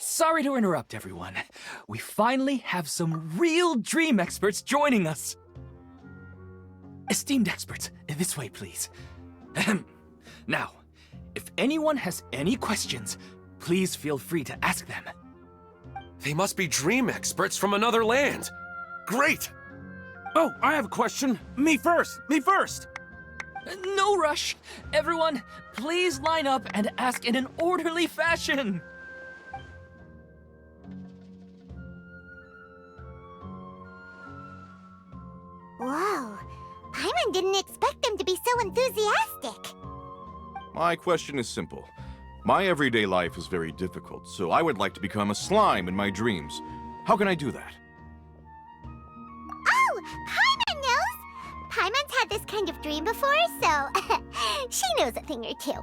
Sorry to interrupt, everyone. We finally have some real dream experts joining us. Esteemed experts, this way, please. Ahem. Now, if anyone has any questions, please feel free to ask them. They must be dream experts from another land. Great! Oh, I have a question. Me first! Me first! No rush. Everyone, please line up and ask in an orderly fashion. Whoa. Paimon didn't expect them to be so enthusiastic. My question is simple. My everyday life is very difficult, so I would like to become a slime in my dreams. How can I do that? Oh, Paimon knows! Paimon's had this kind of dream before, so she knows a thing or two.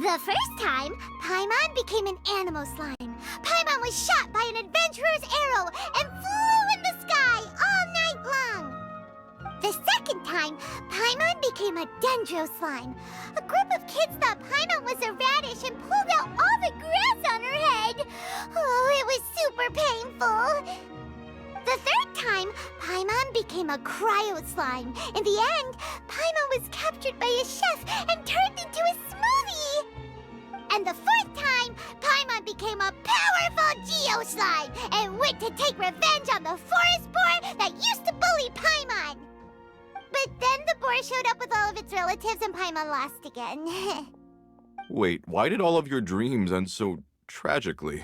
The first time, Paimon became an animal slime. Paimon was shot by an adventurer's arrow and flew in the sky all night long. The second time, Paimon became a dendro slime. A group of kids thought Paimon was a radish and pulled out all the grass on her head. Oh, it was super painful. The third time, Paimon became a cryo slime. In the end, Paimon was captured by a chef and turned into a smoothie. And the fourth time, Paimon became a powerful geo slime and went to take revenge on the forest boar that used to bully Paimon. But then the boar showed up with all of its relatives and Paimon lost again. Wait, why did all of your dreams end so tragically?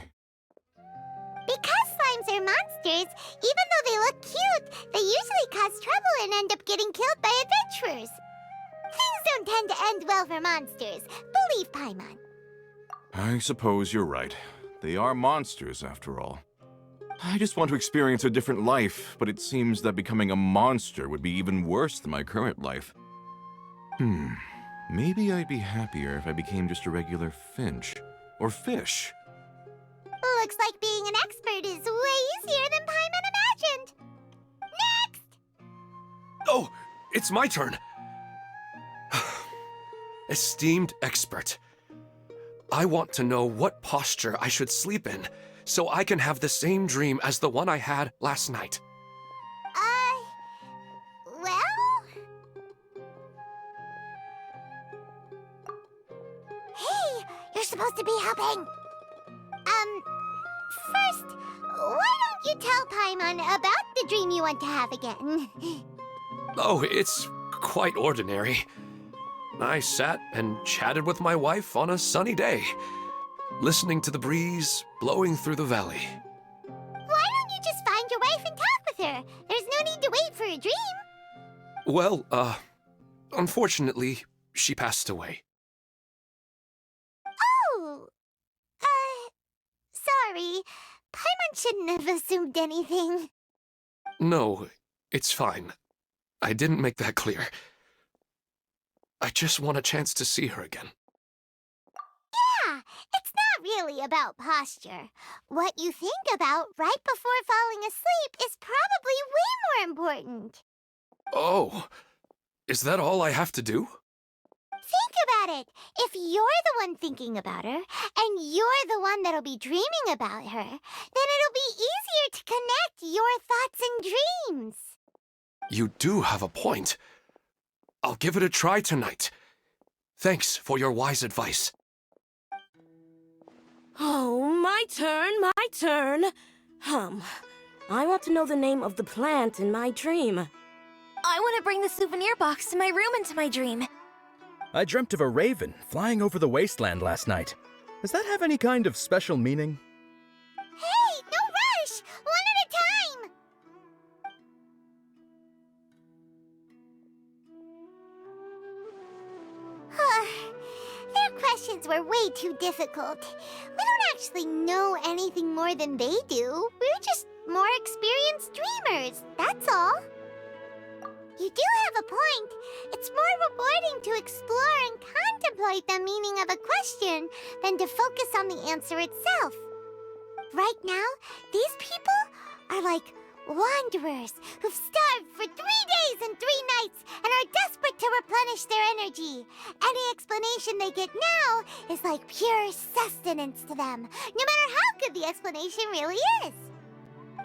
Because slimes are monsters, even though they look cute, they usually cause trouble and end up getting killed by adventurers. Things don't tend to end well for monsters. Believe Paimon. I suppose you're right. They are monsters, after all. I just want to experience a different life, but it seems that becoming a monster would be even worse than my current life. Maybe I'd be happier if I became just a regular finch. Or fish. Looks like being an expert is way easier than Paimon imagined. Next! Oh, it's my turn. Esteemed expert, I want to know what posture I should sleep in so I can have the same dream as the one I had last night. Well? Hey, you're supposed to be helping. First, why don't you tell Paimon about the dream you want to have again? Oh, it's quite ordinary. I sat and chatted with my wife on a sunny day, listening to the breeze blowing through the valley. Why don't you just find your wife and talk with her? There's no need to wait for a dream. Well, unfortunately, she passed away. Oh, sorry. Paimon shouldn't have assumed anything. No, it's fine. I didn't make that clear. I just want a chance to see her again. Yeah, it's not really about posture. What you think about right before falling asleep is probably way more important. Oh, is that all I have to do? Think about it. If you're the one thinking about her, and you're the one that'll be dreaming about her, then it'll be easier to connect your thoughts and dreams. You do have a point. I'll give it a try tonight. Thanks for your wise advice. Oh, my turn. I want to know the name of the plant in my dream. I want to bring the souvenir box to my room into my dream. I dreamt of a raven flying over the wasteland last night. Does that have any kind of special meaning? Hey, no rush! One at a time! Their questions were way too difficult. We don't actually know anything more than they do. We're just more experienced dreamers, that's all. You do have a point. It's more rewarding to explore and contemplate the meaning of a question than to focus on the answer itself. Right now, these people are like Wanderers who've starved for 3 days and 3 nights and are desperate to replenish their energy. Any explanation they get now is like pure sustenance to them, no matter how good the explanation really is.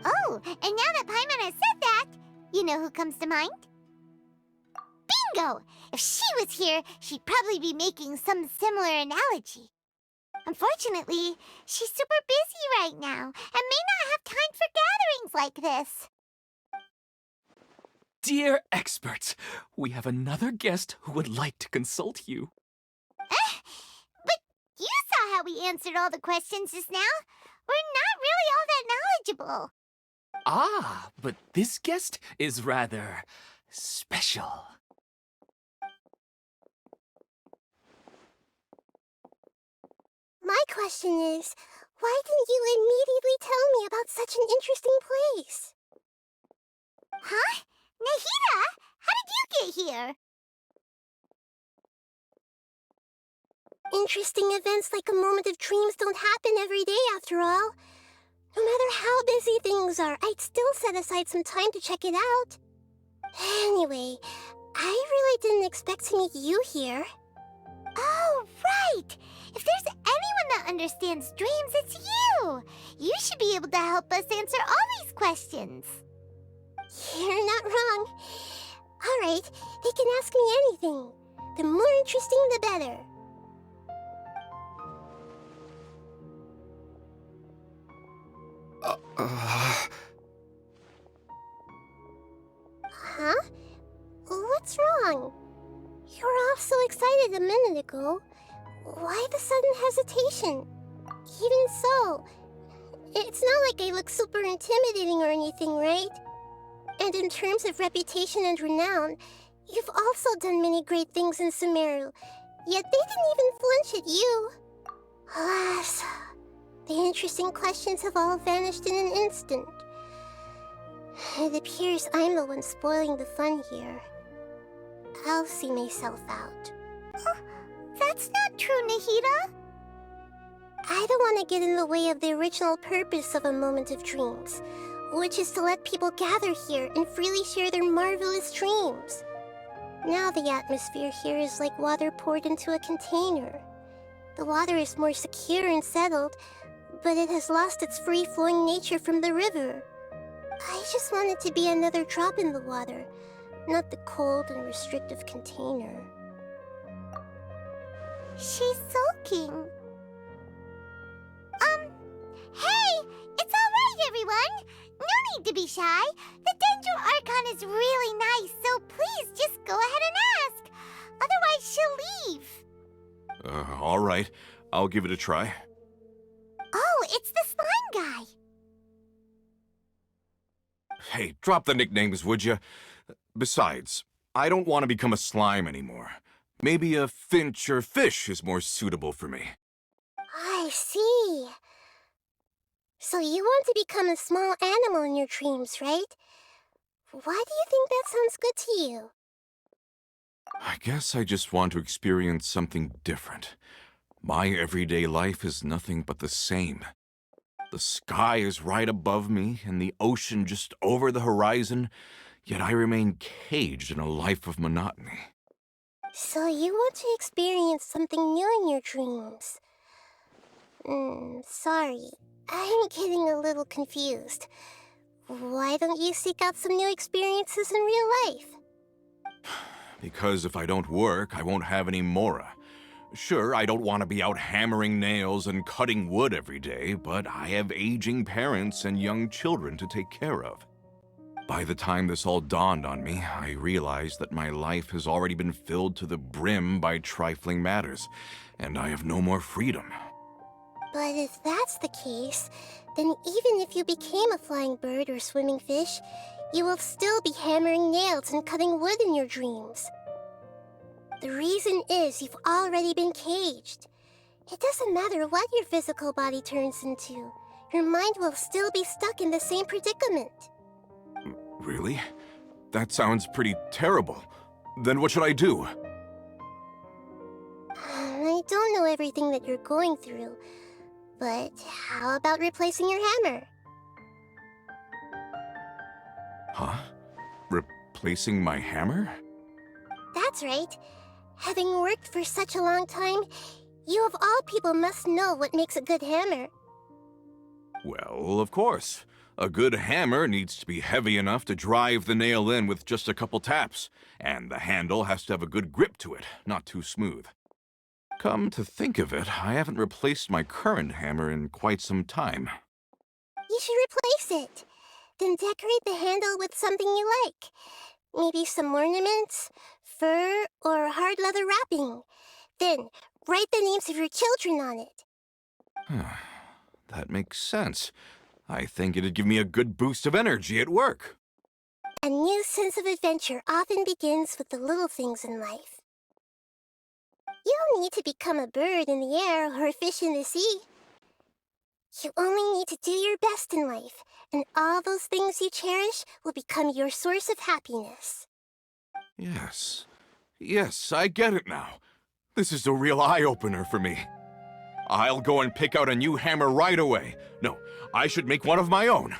Oh, and now that Paimon has said that, you know who comes to mind? Bingo! If she was here, she'd probably be making some similar analogy. Unfortunately, she's super busy right now and may not have time for gatherings like this. Dear experts, we have another guest who would like to consult you. But you saw how we answered all the questions just now. We're not really all that knowledgeable. Ah, but this guest is rather special. My question is, why didn't you immediately tell me about such an interesting place? Huh? Nahida, how did you get here? Interesting events like a moment of dreams don't happen every day after all. No matter how busy things are, I'd still set aside some time to check it out. Anyway, I really didn't expect to meet you here. Oh, right! If there's anyone that understands dreams, it's you! You should be able to help us answer all these questions. You're not wrong. All right, they can ask me anything. The more interesting, the better. Huh? What's wrong? You were all so excited a minute ago. Why the sudden hesitation? Even so, it's not like I look super intimidating or anything, right? And in terms of reputation and renown, you've also done many great things in Sumeru, yet they didn't even flinch at you. Alas, the interesting questions have all vanished in an instant. It appears I'm the one spoiling the fun here. I'll see myself out. That's not true, Nahida. I don't want to get in the way of the original purpose of a moment of dreams, which is to let people gather here and freely share their marvelous dreams. Now the atmosphere here is like water poured into a container. The water is more secure and settled, but it has lost its free-flowing nature from the river. I just want it to be another drop in the water, not the cold and restrictive container. She's sulking. Hey! It's alright, everyone! No need to be shy. The Dendro Archon is really nice, so please just go ahead and ask. Otherwise, she'll leave. All right. I'll give it a try. Oh, it's the slime guy. Hey, drop the nicknames, would you? Besides, I don't want to become a slime anymore. Maybe a finch or fish is more suitable for me. I see. So you want to become a small animal in your dreams, right? Why do you think that sounds good to you? I guess I just want to experience something different. My everyday life is nothing but the same. The sky is right above me and the ocean just over the horizon, yet I remain caged in a life of monotony. So you want to experience something new in your dreams? Sorry. I'm getting a little confused. Why don't you seek out some new experiences in real life? Because if I don't work, I won't have any mora. Sure, I don't want to be out hammering nails and cutting wood every day, but I have aging parents and young children to take care of. By the time this all dawned on me, I realized that my life has already been filled to the brim by trifling matters, and I have no more freedom. But if that's the case, then even if you became a flying bird or swimming fish, you will still be hammering nails and cutting wood in your dreams. The reason is you've already been caged. It doesn't matter what your physical body turns into. Your mind will still be stuck in the same predicament. Really? That sounds pretty terrible. Then what should I do? I don't know everything that you're going through, but how about replacing your hammer? Huh? Replacing my hammer? That's right. Having worked for such a long time, you of all people must know what makes a good hammer. Well, of course. A good hammer needs to be heavy enough to drive the nail in with just a couple taps, and the handle has to have a good grip to it, not too smooth. Come to think of it, I haven't replaced my current hammer in quite some time. You should replace it. Then decorate the handle with something you like. Maybe some ornaments, fur, or hard leather wrapping. Then write the names of your children on it. That makes sense. I think it'd give me a good boost of energy at work. A new sense of adventure often begins with the little things in life. You don't need to become a bird in the air or a fish in the sea. You only need to do your best in life, and all those things you cherish will become your source of happiness. Yes. Yes, I get it now. This is a real eye-opener for me. I'll go and pick out a new hammer right away. No, I should make one of my own.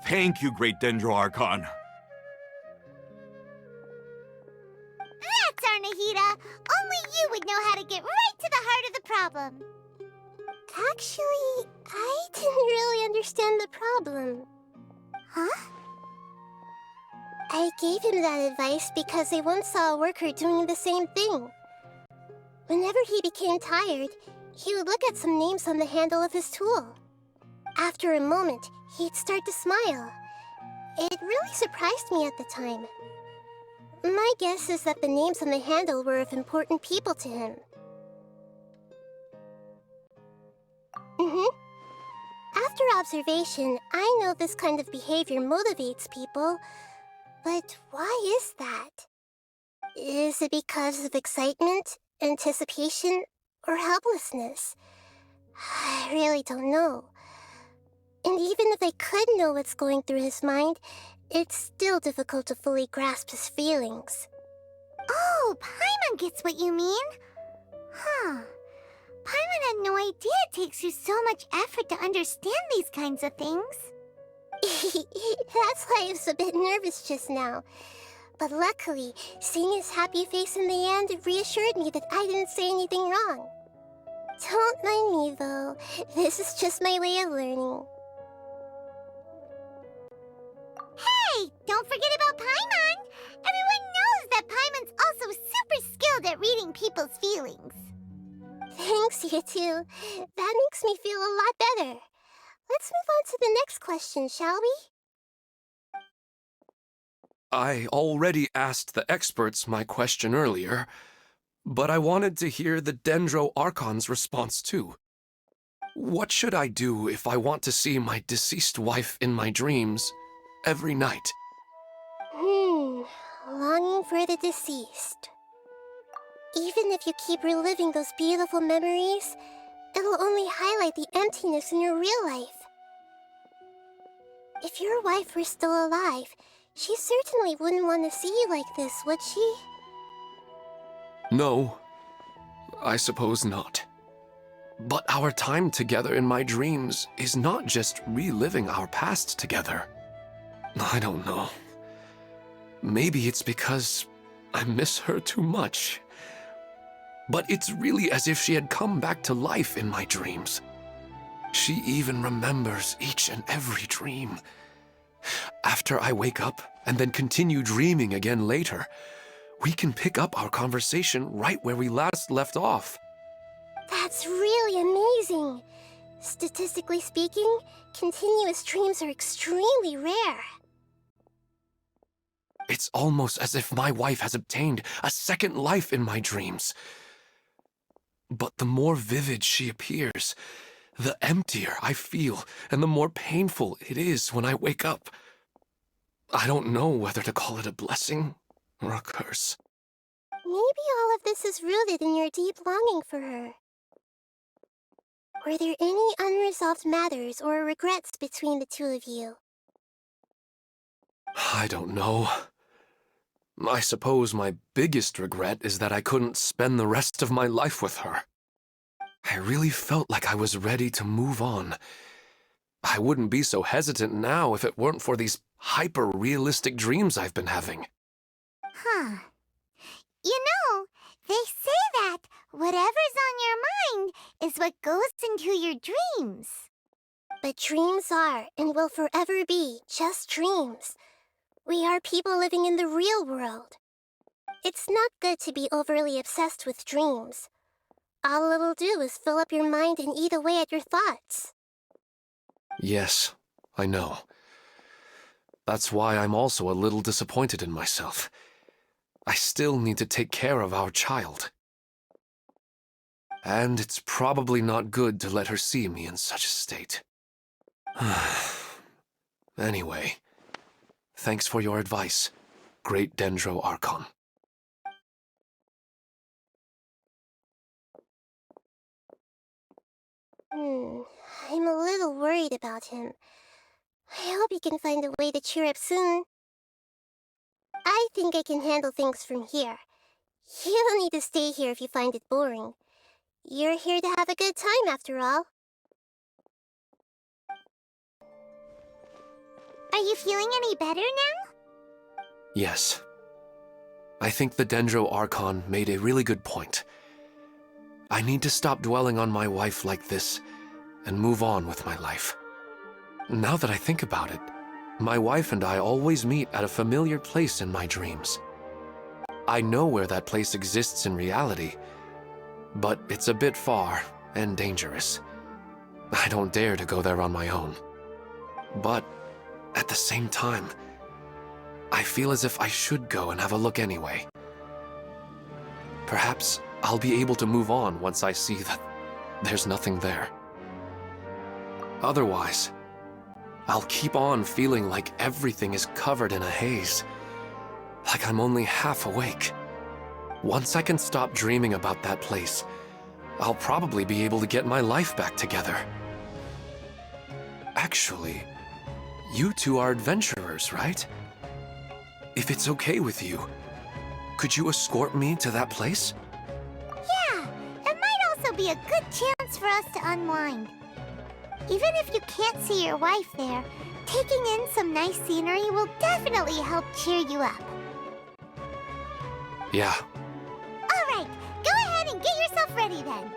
Thank you, Great Dendro-Archon. That's our NAHIDA! Only you would know how to get right to the heart of the problem. Actually, I didn't really understand the problem. Huh? I gave him that advice because I once saw a worker doing the same thing. Whenever he became tired, he would look at some names on the handle of his tool. After a moment, he'd start to smile. It really surprised me at the time. My guess is that the names on the handle were of important people to him. After observation, I know this kind of behavior motivates people. But why is that? Is it because of excitement, anticipation, or helplessness? I really don't know. And even if I could know what's going through his mind, it's still difficult to fully grasp his feelings. Oh, Paimon gets what you mean. Huh. Paimon had no idea it takes you so much effort to understand these kinds of things. That's why I was a bit nervous just now. But luckily, seeing his happy face in the end reassured me that I didn't say anything wrong. Don't mind me, though. This is just my way of learning. Hey! Don't forget about Paimon! Everyone knows that Paimon's also super skilled at reading people's feelings. Thanks, you two. That makes me feel a lot better. Let's move on to the next question, shall we? I already asked the experts my question earlier, but I wanted to hear the Dendro-Archon's response too. What should I do if I want to see my deceased wife in my dreams every night? Longing for the deceased. Even if you keep reliving those beautiful memories, it'll only highlight the emptiness in your real life. If your wife were still alive, she certainly wouldn't want to see you like this, would she? No, I suppose not. But our time together in my dreams is not just reliving our past together. I don't know. Maybe it's because I miss her too much. But it's really as if she had come back to life in my dreams. She even remembers each and every dream. After I wake up and then continue dreaming again later, we can pick up our conversation right where we last left off. That's really amazing. Statistically speaking, continuous dreams are extremely rare. It's almost as if my wife has obtained a second life in my dreams. But the more vivid she appears, the emptier I feel and the more painful it is when I wake up. I don't know whether to call it a blessing or a curse. Maybe all of this is rooted in your deep longing for her. Were there any unresolved matters or regrets between the two of you? I don't know. I suppose my biggest regret is that I couldn't spend the rest of my life with her. I really felt like I was ready to move on. I wouldn't be so hesitant now if it weren't for these hyper-realistic dreams I've been having. Huh. You know, they say that whatever's on your mind is what goes into your dreams. But dreams are, and will forever be, just dreams. We are people living in the real world. It's not good to be overly obsessed with dreams. All it'll do is fill up your mind and eat away at your thoughts. Yes, I know. That's why I'm also a little disappointed in myself. I still need to take care of our child. And it's probably not good to let her see me in such a state. Anyway, thanks for your advice, Great Dendro Archon. I'm a little worried about him. I hope he can find a way to cheer up soon. I think I can handle things from here. You don't need to stay here if you find it boring. You're here to have a good time, after all. Are you feeling any better now? Yes. I think the Dendro Archon made a really good point. I need to stop dwelling on my wife like this and move on with my life. Now that I think about it, my wife and I always meet at a familiar place in my dreams. I know where that place exists in reality, but it's a bit far and dangerous. I don't dare to go there on my own. But at the same time, I feel as if I should go and have a look anyway. Perhaps I'll be able to move on once I see that there's nothing there. Otherwise, I'll keep on feeling like everything is covered in a haze, like I'm only half awake. Once I can stop dreaming about that place, I'll probably be able to get my life back together. Actually, you two are adventurers, right? If it's okay with you, could you escort me to that place? Yeah, it might also be a good chance for us to unwind. Even if you can't see your wife there, taking in some nice scenery will definitely help cheer you up. Yeah. All right, go ahead and get yourself ready then.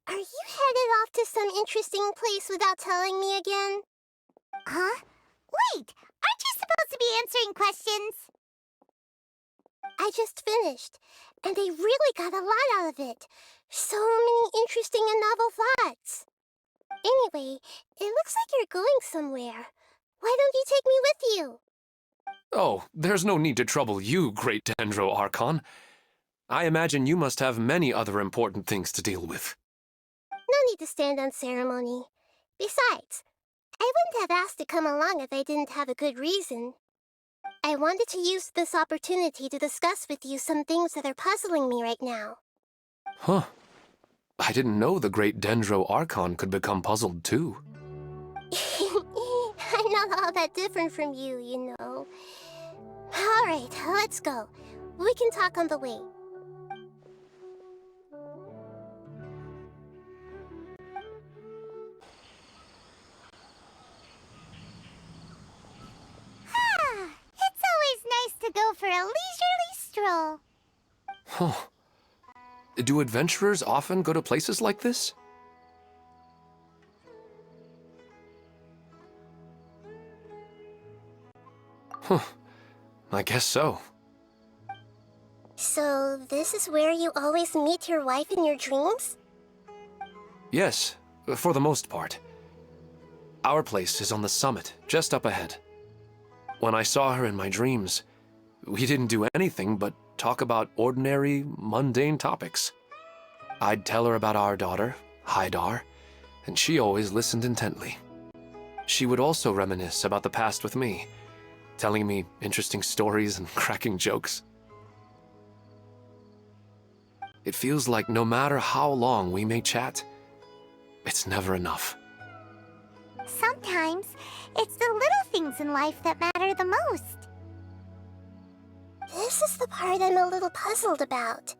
Are you headed off to some interesting place without telling me again? Huh? Wait, aren't you supposed to be answering questions? I just finished, and I really got a lot out of it. So many interesting and novel thoughts. Anyway, it looks like you're going somewhere. Why don't you take me with you? Oh, there's no need to trouble you, Great Dendro Archon. I imagine you must have many other important things to deal with. No need to stand on ceremony. Besides, I wouldn't have asked to come along if I didn't have a good reason. I wanted to use this opportunity to discuss with you some things that are puzzling me right now. Huh. I didn't know the Great Dendro Archon could become puzzled too. I'm not all that different from you, you know. All right, let's go. We can talk on the way. It's always nice to go for a leisurely stroll. Huh. Do adventurers often go to places like this? Huh. I guess so. So, this is where you always meet your wife in your dreams? Yes, for the most part. Our place is on the summit, just up ahead. When I saw her in my dreams, we didn't do anything but talk about ordinary, mundane topics. I'd tell her about our daughter, Haidar, and she always listened intently. She would also reminisce about the past with me, telling me interesting stories and cracking jokes. It feels like no matter how long we may chat, it's never enough. Sometimes, it's the little things in life that matter the most. This is the part I'm a little puzzled about.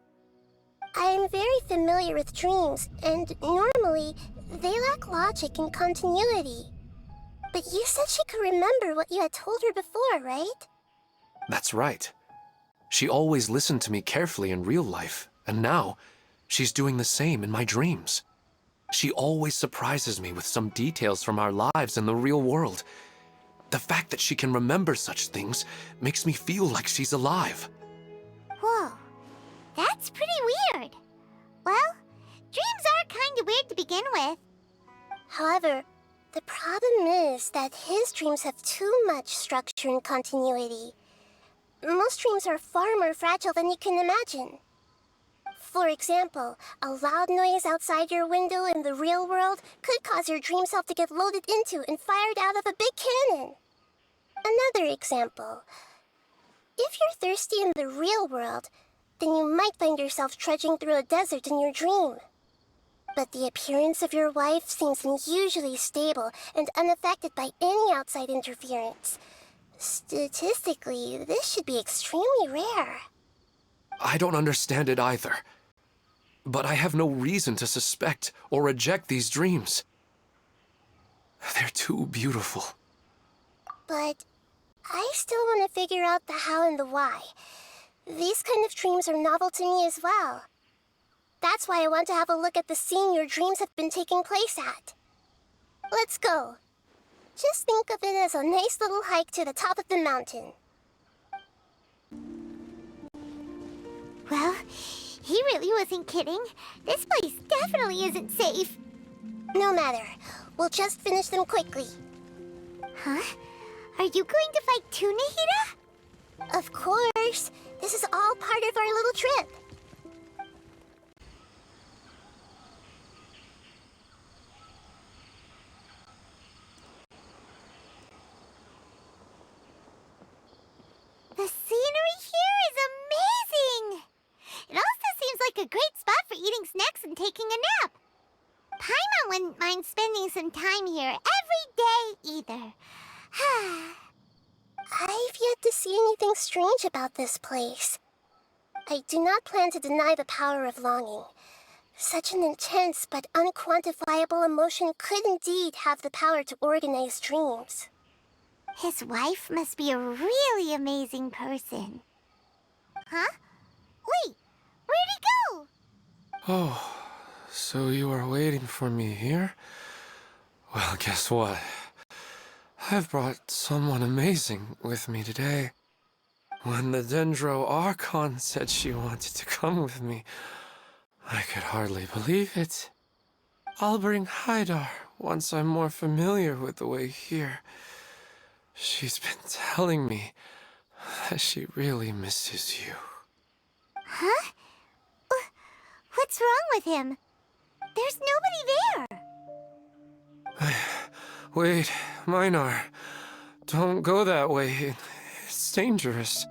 I am very familiar with dreams, and normally, they lack logic and continuity. But you said she could remember what you had told her before, right? That's right. She always listened to me carefully in real life, and now, she's doing the same in my dreams. She always surprises me with some details from our lives in the real world. The fact that she can remember such things makes me feel like she's alive. Whoa, that's pretty weird. Well, dreams are kind of weird to begin with. However, the problem is that his dreams have too much structure and continuity. Most dreams are far more fragile than you can imagine. For example, a loud noise outside your window in the real world could cause your dream self to get loaded into and fired out of a big cannon. Another example. If you're thirsty in the real world, then you might find yourself trudging through a desert in your dream. But the appearance of your wife seems unusually stable and unaffected by any outside interference. Statistically, this should be extremely rare. I don't understand it either. But I have no reason to suspect or reject these dreams. They're too beautiful. But I still want to figure out the how and the why. These kind of dreams are novel to me as well. That's why I want to have a look at the scene your dreams have been taking place at. Let's go. Just think of it as a nice little hike to the top of the mountain. Well, he really wasn't kidding. This place definitely isn't safe. No matter. We'll just finish them quickly. Huh? Are you going to fight too, Nahida? Of course. This is all part of our little trip. The scenery here is amazing! It also seems like a great spot for eating snacks and taking a nap. Paimon wouldn't mind spending some time here every day either. I've yet to see anything strange about this place. I do not plan to deny the power of longing. Such an intense but unquantifiable emotion could indeed have the power to organize dreams. His wife must be a really amazing person. Huh? Wait, where'd he go? Oh, so you are waiting for me here? Well, guess what? I've brought someone amazing with me today. When the Dendro Archon said she wanted to come with me, I could hardly believe it. I'll bring Haidar once I'm more familiar with the way here. She's been telling me that she really misses you. Huh? What's wrong with him? There's nobody there. Wait, Minar. Don't go that way. It's dangerous.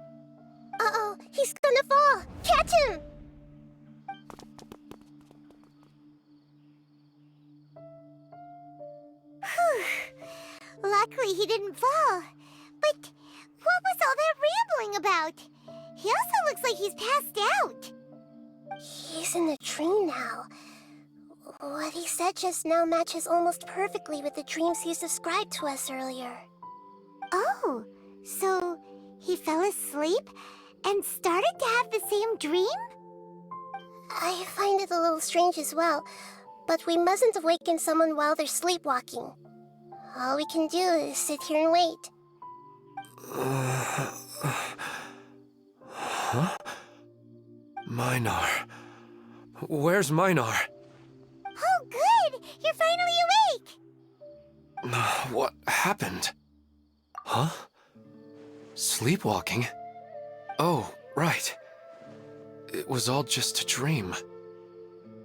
Uh-oh, he's gonna fall! Catch him! Whew. Luckily he didn't fall. But what was all that rambling about? He also looks like he's passed out. He's in a dream now. What he said just now matches almost perfectly with the dreams he's described to us earlier. Oh, so he fell asleep and started to have the same dream? I find it a little strange as well, but we mustn't awaken someone while they're sleepwalking. All we can do is sit here and wait. Huh? Minar. Where's Minar? Oh, good! You're finally awake! What happened? Huh? Sleepwalking? Oh, right. It was all just a dream.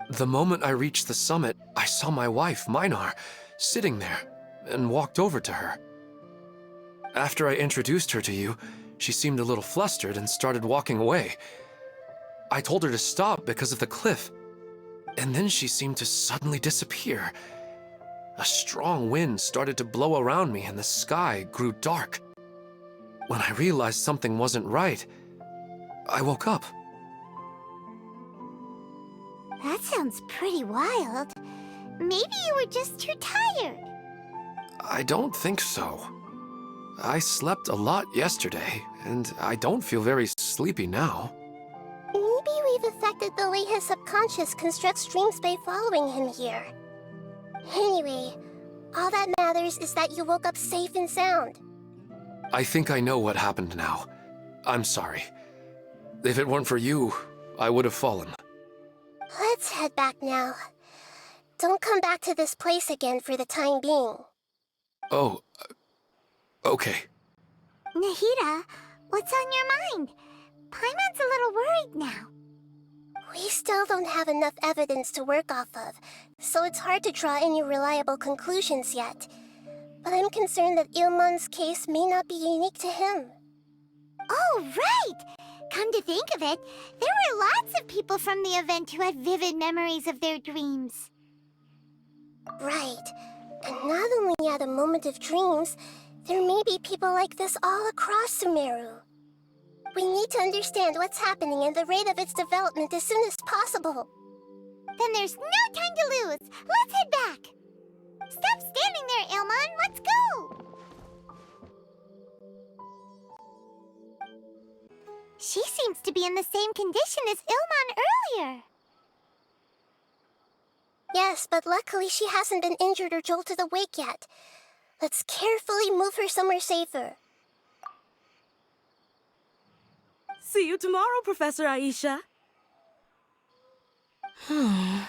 The moment I reached the summit, I saw my wife, Minar, sitting there, and walked over to her. After I introduced her to you, she seemed a little flustered and started walking away. I told her to stop because of the cliff, and then she seemed to suddenly disappear. A strong wind started to blow around me and the sky grew dark. When I realized something wasn't right, I woke up. That sounds pretty wild. Maybe you were just too tired. I don't think so. I slept a lot yesterday, and I don't feel very sleepy now. Maybe we've affected the way his subconscious constructs dreams by following him here. Anyway, all that matters is that you woke up safe and sound. I think I know what happened now. I'm sorry. If it weren't for you, I would have fallen. Let's head back now. Don't come back to this place again for the time being. Oh, okay. Nahida, what's on your mind? Paimon's a little worried now. We still don't have enough evidence to work off of, so it's hard to draw any reliable conclusions yet. But I'm concerned that Ilmon's case may not be unique to him. Oh, right! Come to think of it, there were lots of people from the event who had vivid memories of their dreams. Right. And not only at a moment of dreams, there may be people like this all across Sumeru. We need to understand what's happening and the rate of its development as soon as possible. Then there's no time to lose. Let's head back. Stop standing there, Ilmon. Let's go. She seems to be in the same condition as Ilmon earlier. Yes, but luckily she hasn't been injured or jolted awake yet. Let's carefully move her somewhere safer. See you tomorrow, Professor Aisha. Huh?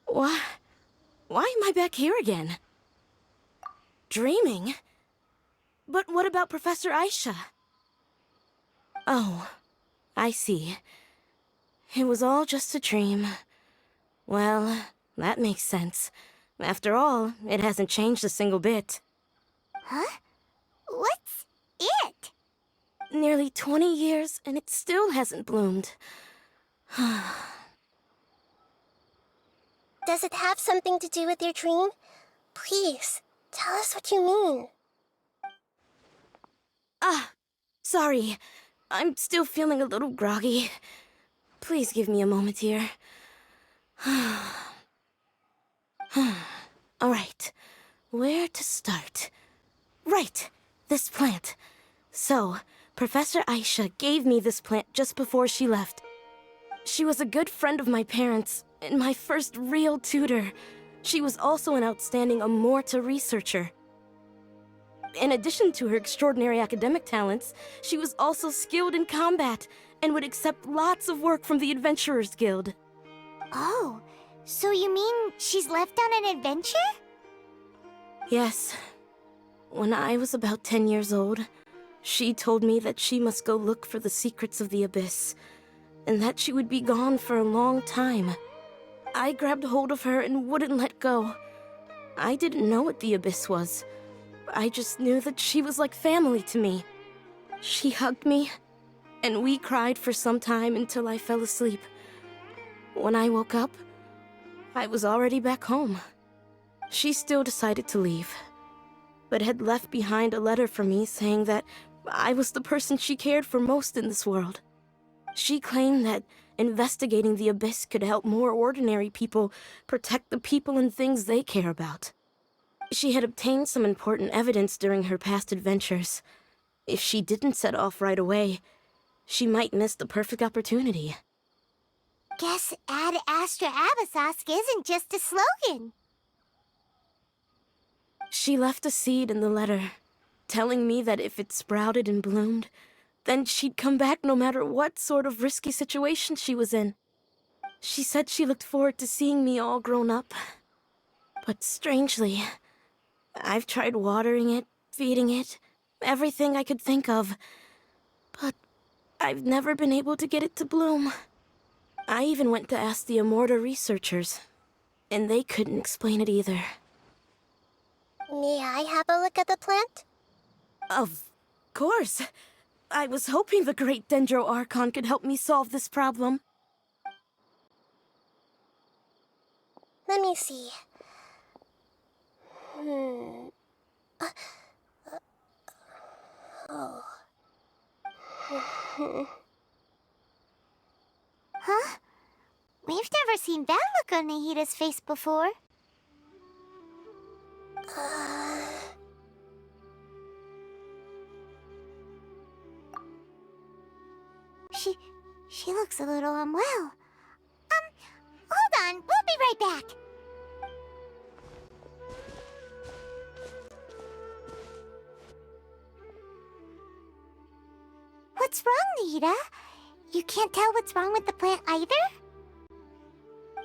Why am I back here again? Dreaming? But what about Professor Aisha? Oh, I see. It was all just a dream. Well, that makes sense. After all, it hasn't changed a single bit. Huh? What's it? Nearly 20 years, and it still hasn't bloomed. Does it have something to do with your dream? Please, tell us what you mean. Sorry. I'm still feeling a little groggy. Please give me a moment here. Alright, where to start? Right, this plant. So, Professor Aisha gave me this plant just before she left. She was a good friend of my parents, and my first real tutor. She was also an outstanding Amorta researcher. In addition to her extraordinary academic talents, she was also skilled in combat, and would accept lots of work from the Adventurers Guild. Oh, so you mean she's left on an adventure? Yes. When I was about 10 years old, she told me that she must go look for the secrets of the Abyss, and that she would be gone for a long time. I grabbed hold of her and wouldn't let go. I didn't know what the Abyss was. I just knew that she was like family to me. She hugged me, and we cried for some time until I fell asleep. When I woke up, I was already back home. She still decided to leave, but had left behind a letter for me saying that I was the person she cared for most in this world. She claimed that investigating the Abyss could help more ordinary people protect the people and things they care about. She had obtained some important evidence during her past adventures. If she didn't set off right away, she might miss the perfect opportunity. Guess Ad Astra Abyssosque isn't just a slogan. She left a seed in the letter, telling me that if it sprouted and bloomed, then she'd come back no matter what sort of risky situation she was in. She said she looked forward to seeing me all grown up. But strangely, I've tried watering it, feeding it, everything I could think of. But I've never been able to get it to bloom. I even went to ask the Amorta researchers, and they couldn't explain it either. May I have a look at the plant? Of course. I was hoping the great Dendro Archon could help me solve this problem. Let me see. Huh? We've never seen that look on Nahida's face before. She looks a little unwell. Hold on, we'll be right back. What's wrong, Nahida? You can't tell what's wrong with the plant either?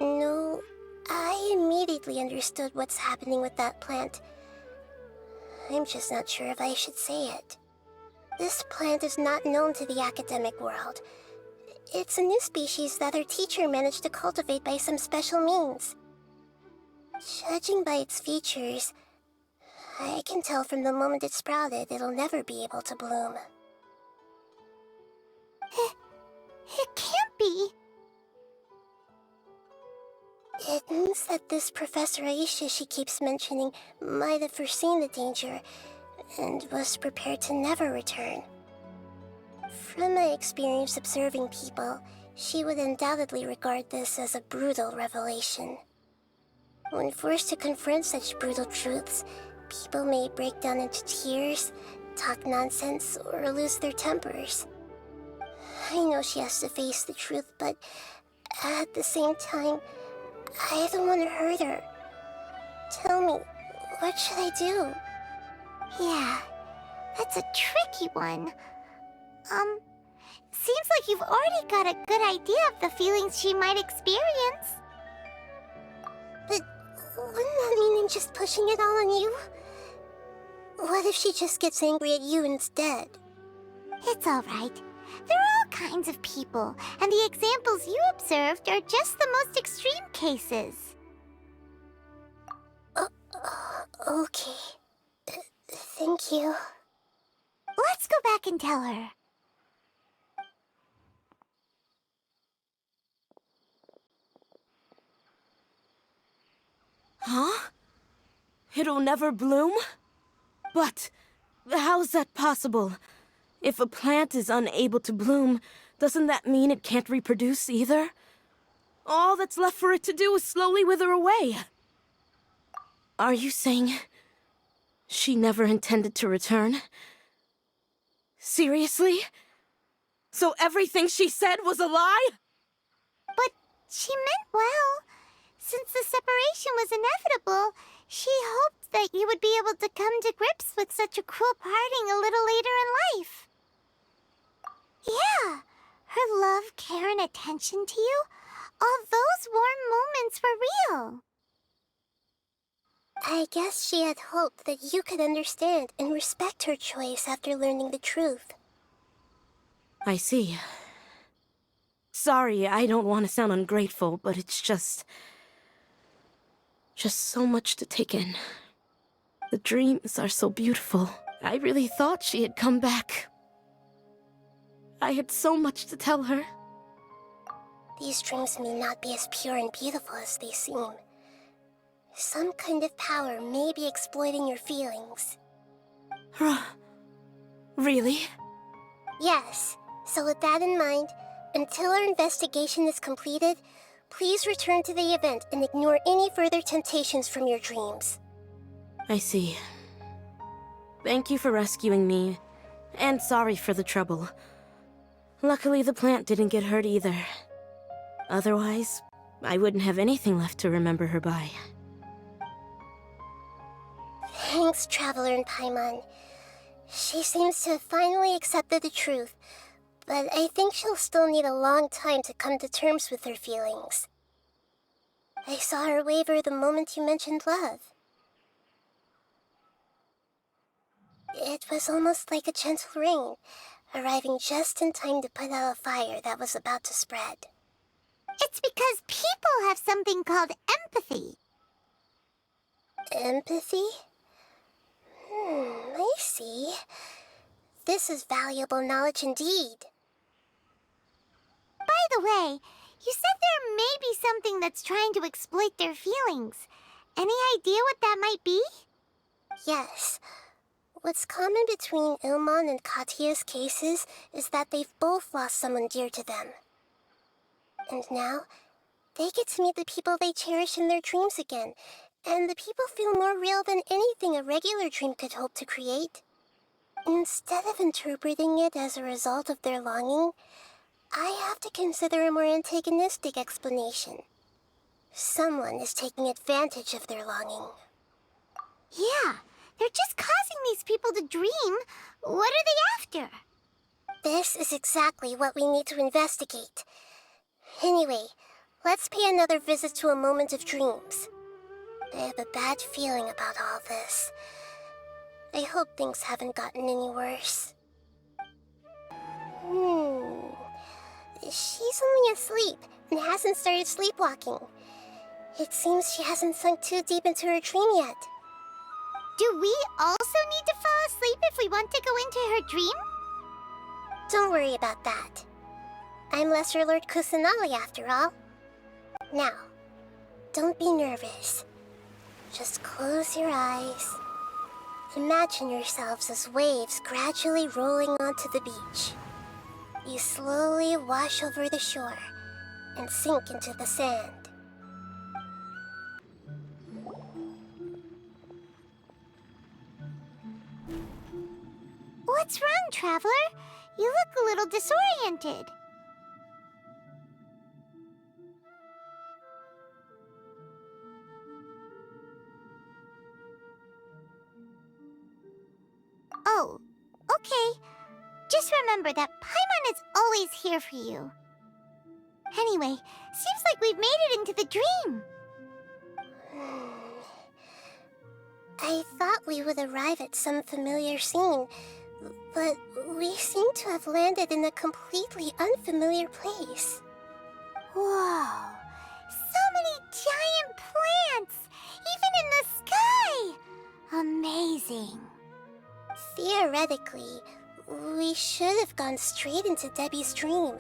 No, I immediately understood what's happening with that plant. I'm just not sure if I should say it. This plant is not known to the academic world. It's a new species that our teacher managed to cultivate by some special means. Judging by its features, I can tell from the moment it sprouted it'll never be able to bloom. It can't be. It means that this Professor Aisha she keeps mentioning might have foreseen the danger and was prepared to never return. From my experience observing people, she would undoubtedly regard this as a brutal revelation. When forced to confront such brutal truths, people may break down into tears, talk nonsense, or lose their tempers. I know she has to face the truth, but at the same time, I don't want to hurt her. Tell me, what should I do? Yeah, that's a tricky one. Seems like you've already got a good idea of the feelings she might experience. But wouldn't that mean I'm just pushing it all on you? What if she just gets angry at you instead? It's alright. There are all kinds of people, and the examples you observed are just the most extreme cases. Okay. Thank you. Let's go back and tell her. Huh? It'll never bloom? But how's that possible? If a plant is unable to bloom, doesn't that mean it can't reproduce either? All that's left for it to do is slowly wither away. Are you saying she never intended to return? Seriously? So everything she said was a lie? But she meant well. Since the separation was inevitable, she hoped that you would be able to come to grips with such a cruel parting a little later in life. Yeah, her love, care, and attention to you, all those warm moments were real. I guess she had hoped that you could understand and respect her choice after learning the truth. I see. Sorry, I don't want to sound ungrateful, but it's just so much to take in. The dreams are so beautiful. I really thought she had come back. I had so much to tell her. These dreams may not be as pure and beautiful as they seem. Some kind of power may be exploiting your feelings. Really? Yes. So with that in mind, until our investigation is completed, please return to the event and ignore any further temptations from your dreams. I see. Thank you for rescuing me, and sorry for the trouble. Luckily, the plant didn't get hurt either. Otherwise, I wouldn't have anything left to remember her by. Thanks, Traveler and Paimon. She seems to have finally accepted the truth, but I think she'll still need a long time to come to terms with her feelings. I saw her waver the moment you mentioned love. It was almost like a gentle rain, arriving just in time to put out a fire that was about to spread. It's because people have something called empathy. Empathy? I see. This is valuable knowledge indeed. By the way, you said there may be something that's trying to exploit their feelings. Any idea what that might be? Yes. What's common between Ilmon and Katya's cases is that they've both lost someone dear to them. And now, they get to meet the people they cherish in their dreams again, and the people feel more real than anything a regular dream could hope to create. Instead of interpreting it as a result of their longing, I have to consider a more antagonistic explanation. Someone is taking advantage of their longing. Yeah, they're just causing these people to dream. What are they after? This is exactly what we need to investigate. Anyway, let's pay another visit to a moment of dreams. I have a bad feeling about all this. I hope things haven't gotten any worse. She's only asleep and hasn't started sleepwalking. It seems she hasn't sunk too deep into her dream yet. Do we also need to fall asleep if we want to go into her dream? Don't worry about that. I'm Lesser Lord Kusanali after all. Now, don't be nervous. Just close your eyes. Imagine yourselves as waves gradually rolling onto the beach. You slowly wash over the shore and sink into the sand. What's wrong, Traveler? You look a little disoriented. Oh, okay. Just remember that Paimon is always here for you. Anyway, seems like we've made it into the dream. I thought we would arrive at some familiar scene, but we seem to have landed in a completely unfamiliar place. Whoa, so many giant plants, even in the sky. Amazing. Theoretically, we should have gone straight into Debbie's dream.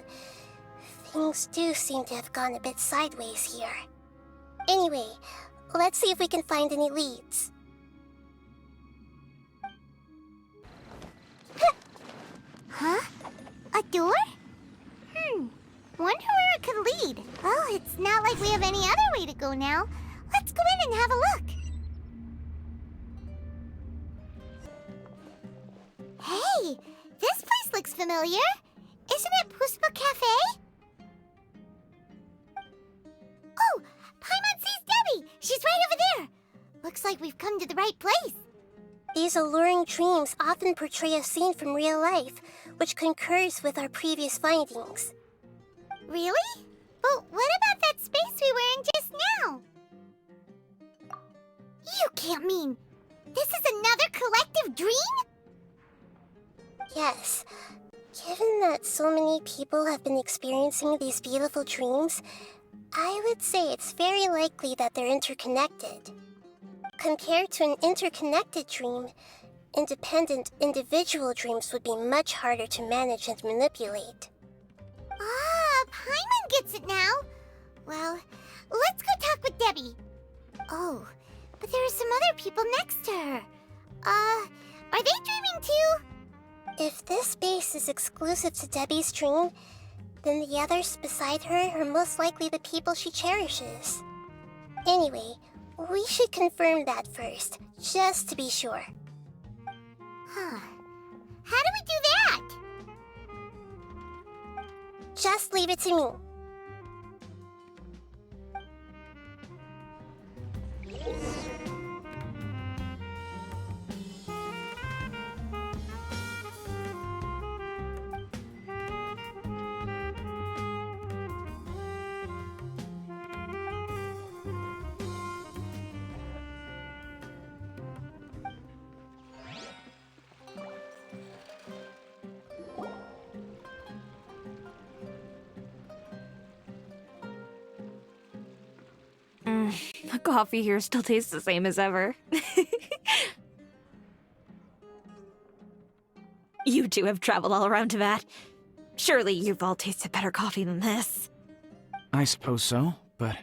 Things do seem to have gone a bit sideways here. Anyway, let's see if we can find any leads. Huh? A door? Wonder where it could lead. Well, it's not like we have any other way to go now. Let's go in and have a look. Hey, this place looks familiar. Isn't it Puspa Cafe? Oh, Paimon sees Debbie. She's right over there. Looks like we've come to the right place. These alluring dreams often portray a scene from real life, which concurs with our previous findings. Really? But what about that space we were in just now? You can't mean this is another collective dream? Yes. Given that so many people have been experiencing these beautiful dreams, I would say it's very likely that they're interconnected. Compared to an interconnected dream, independent individual dreams would be much harder to manage and manipulate. Ah, Paimon gets it now. Well, let's go talk with Debbie. Oh, but there are some other people next to her. Are they dreaming too? If this space is exclusive to Debbie's dream, then the others beside her are most likely the people she cherishes. Anyway, we should confirm that first, just to be sure. Huh. How do we do that? Just leave it to me. The coffee here still tastes the same as ever. You two have traveled all around Tibet. Surely you've all tasted better coffee than this. I suppose so, but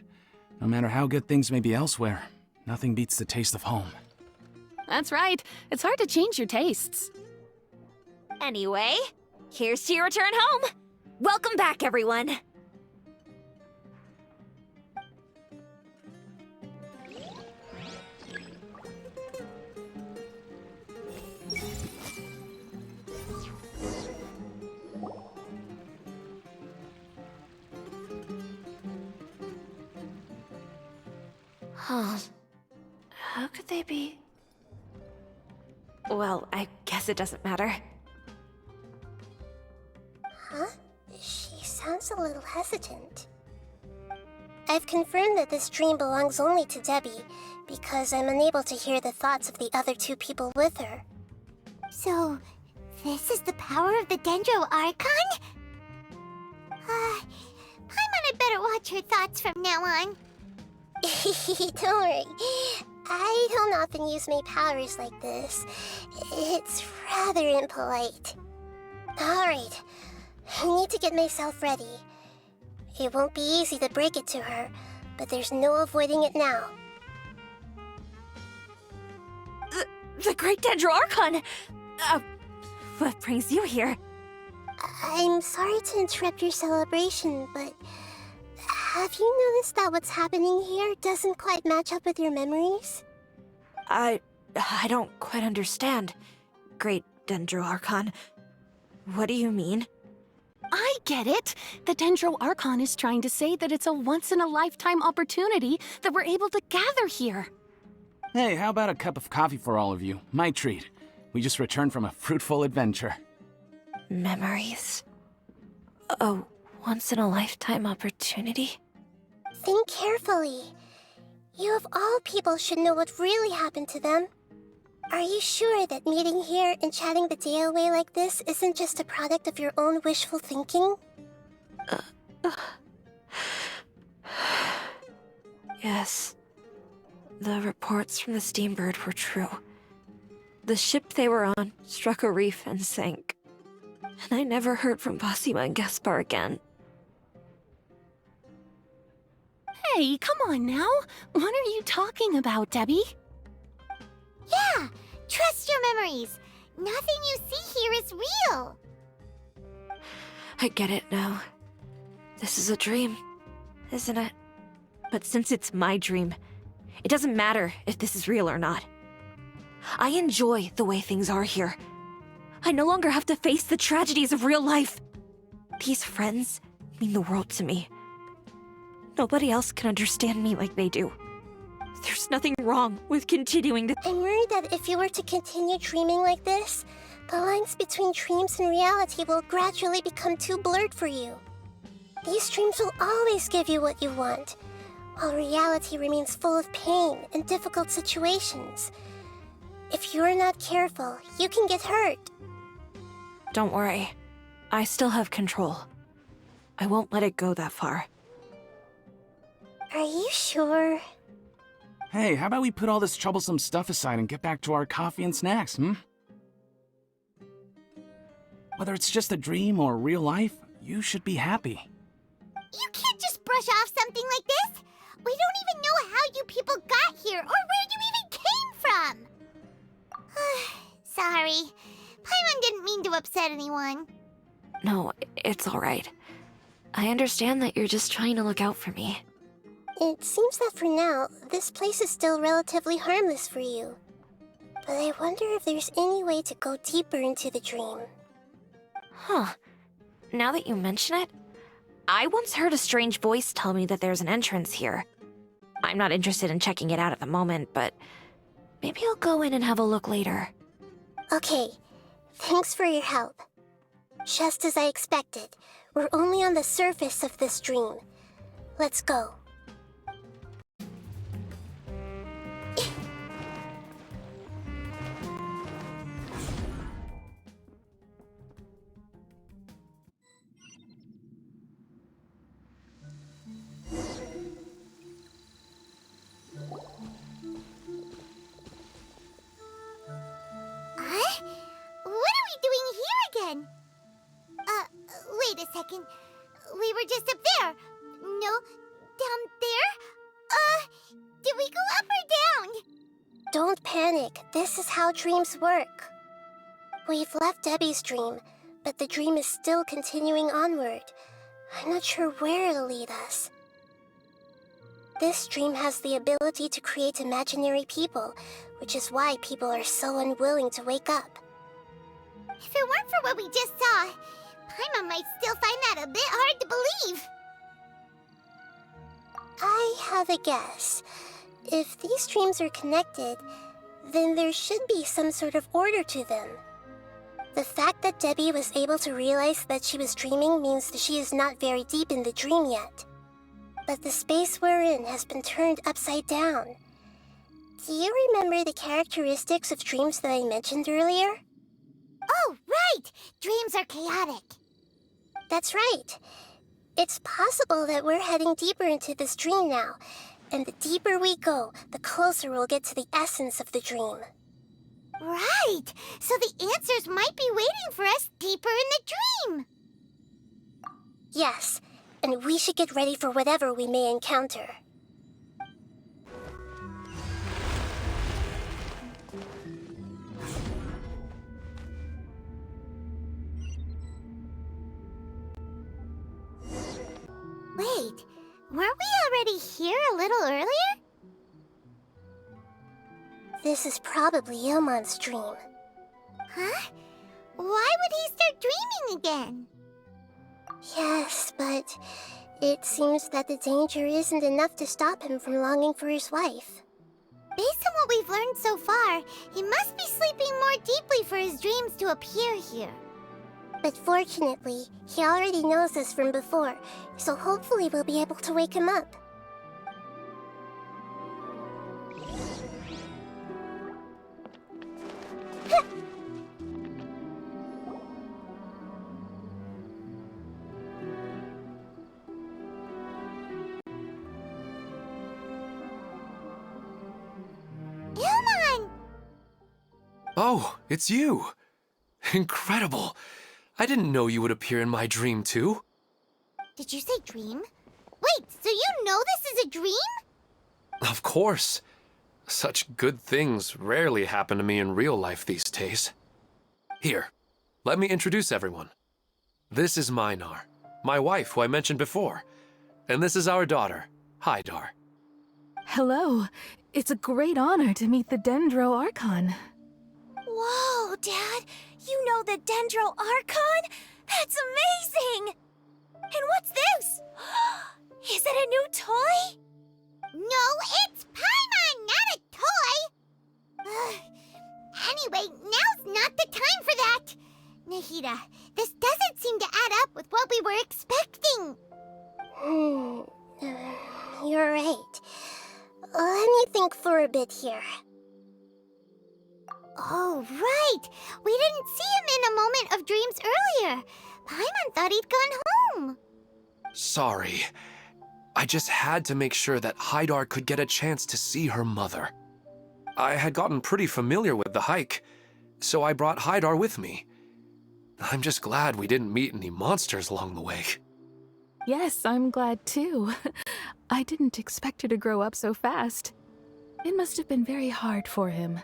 no matter how good things may be elsewhere, nothing beats the taste of home. That's right. It's hard to change your tastes. Anyway, here's to your return home. Welcome back, everyone. Huh. How could they be? Well, I guess it doesn't matter. Huh? She sounds a little hesitant. I've confirmed that this dream belongs only to Debbie, because I'm unable to hear the thoughts of the other two people with her. So, this is the power of the Dendro Archon? Paimon had better watch her thoughts from now on. Don't worry. I don't often use my powers like this. It's rather impolite. Alright, I need to get myself ready. It won't be easy to break it to her, but there's no avoiding it now. The Great Dendro Archon! What brings you here? I'm sorry to interrupt your celebration, but have you noticed that what's happening here doesn't quite match up with your memories? I don't quite understand. Great Dendro Archon. What do you mean? I get it. The Dendro Archon is trying to say that it's a once-in-a-lifetime opportunity that we're able to gather here. Hey, how about a cup of coffee for all of you? My treat. We just returned from a fruitful adventure. Memories? A once-in-a-lifetime opportunity? Think carefully. You of all people should know what really happened to them. Are you sure that meeting here and chatting the day away like this isn't just a product of your own wishful thinking? Yes. The reports from the Steambird were true. The ship they were on struck a reef and sank. And I never heard from Basima and Gaspar again. Hey, come on now. What are you talking about, Debbie? Yeah, trust your memories. Nothing you see here is real. I get it now. This is a dream, isn't it? But since it's my dream, it doesn't matter if this is real or not. I enjoy the way things are here. I no longer have to face the tragedies of real life. These friends mean the world to me. Nobody else can understand me like they do. There's nothing wrong with continuing to— I'm worried that if you were to continue dreaming like this, the lines between dreams and reality will gradually become too blurred for you. These dreams will always give you what you want, while reality remains full of pain and difficult situations. If you're not careful, you can get hurt. Don't worry. I still have control. I won't let it go that far. Are you sure? Hey, how about we put all this troublesome stuff aside and get back to our coffee and snacks, Whether it's just a dream or real life, you should be happy. You can't just brush off something like this. We don't even know how you people got here or where you even came from. Sorry. Paimon didn't mean to upset anyone. No, it's alright. I understand that you're just trying to look out for me. It seems that for now, this place is still relatively harmless for you. But I wonder if there's any way to go deeper into the dream. Huh. Now that you mention it, I once heard a strange voice tell me that there's an entrance here. I'm not interested in checking it out at the moment, but maybe I'll go in and have a look later. Okay, thanks for your help. Just as I expected, we're only on the surface of this dream. Let's go. What are we doing here again? Wait a second. We were just up there. No, down there? Did we go up or down? Don't panic. This is how dreams work. We've left Debbie's dream, but the dream is still continuing onward. I'm not sure where it'll lead us. This dream has the ability to create imaginary people, which is why people are so unwilling to wake up. If it weren't for what we just saw, Paimon might still find that a bit hard to believe. I have a guess. If these dreams are connected, then there should be some sort of order to them. The fact that Debbie was able to realize that she was dreaming means that she is not very deep in the dream yet. But the space we're in has been turned upside down. Do you remember the characteristics of dreams that I mentioned earlier? Oh, right! Dreams are chaotic. That's right. It's possible that we're heading deeper into this dream now, and the deeper we go, the closer we'll get to the essence of the dream. Right! So the answers might be waiting for us deeper in the dream! Yes, and we should get ready for whatever we may encounter. Wait, weren't we already here a little earlier? This is probably Ilmon's dream. Huh? Why would he start dreaming again? Yes, but it seems that the danger isn't enough to stop him from longing for his wife. Based on what we've learned so far, he must be sleeping more deeply for his dreams to appear here. But fortunately, he already knows us from before, so hopefully we'll be able to wake him up. Ilmon! Oh, it's you! Incredible! I didn't know you would appear in my dream, too. Did you say dream? Wait, so you know this is a dream? Of course. Such good things rarely happen to me in real life these days. Here, let me introduce everyone. This is Minar, my wife who I mentioned before. And this is our daughter, Hydar. Hello. It's a great honor to meet the Dendro Archon. Whoa, Dad! You know the Dendro Archon? That's amazing! And what's this? Is it a new toy? No, it's Paimon, not a toy! Anyway, now's not the time for that! Nahida, this doesn't seem to add up with what we were expecting. You're right. Let me think for a bit here. Oh, right! We didn't see him in a moment of dreams earlier. Paimon thought he'd gone home. Sorry. I just had to make sure that Hydar could get a chance to see her mother. I had gotten pretty familiar with the hike, so I brought Hydar with me. I'm just glad we didn't meet any monsters along the way. Yes, I'm glad too. I didn't expect her to grow up so fast. It must have been very hard for him.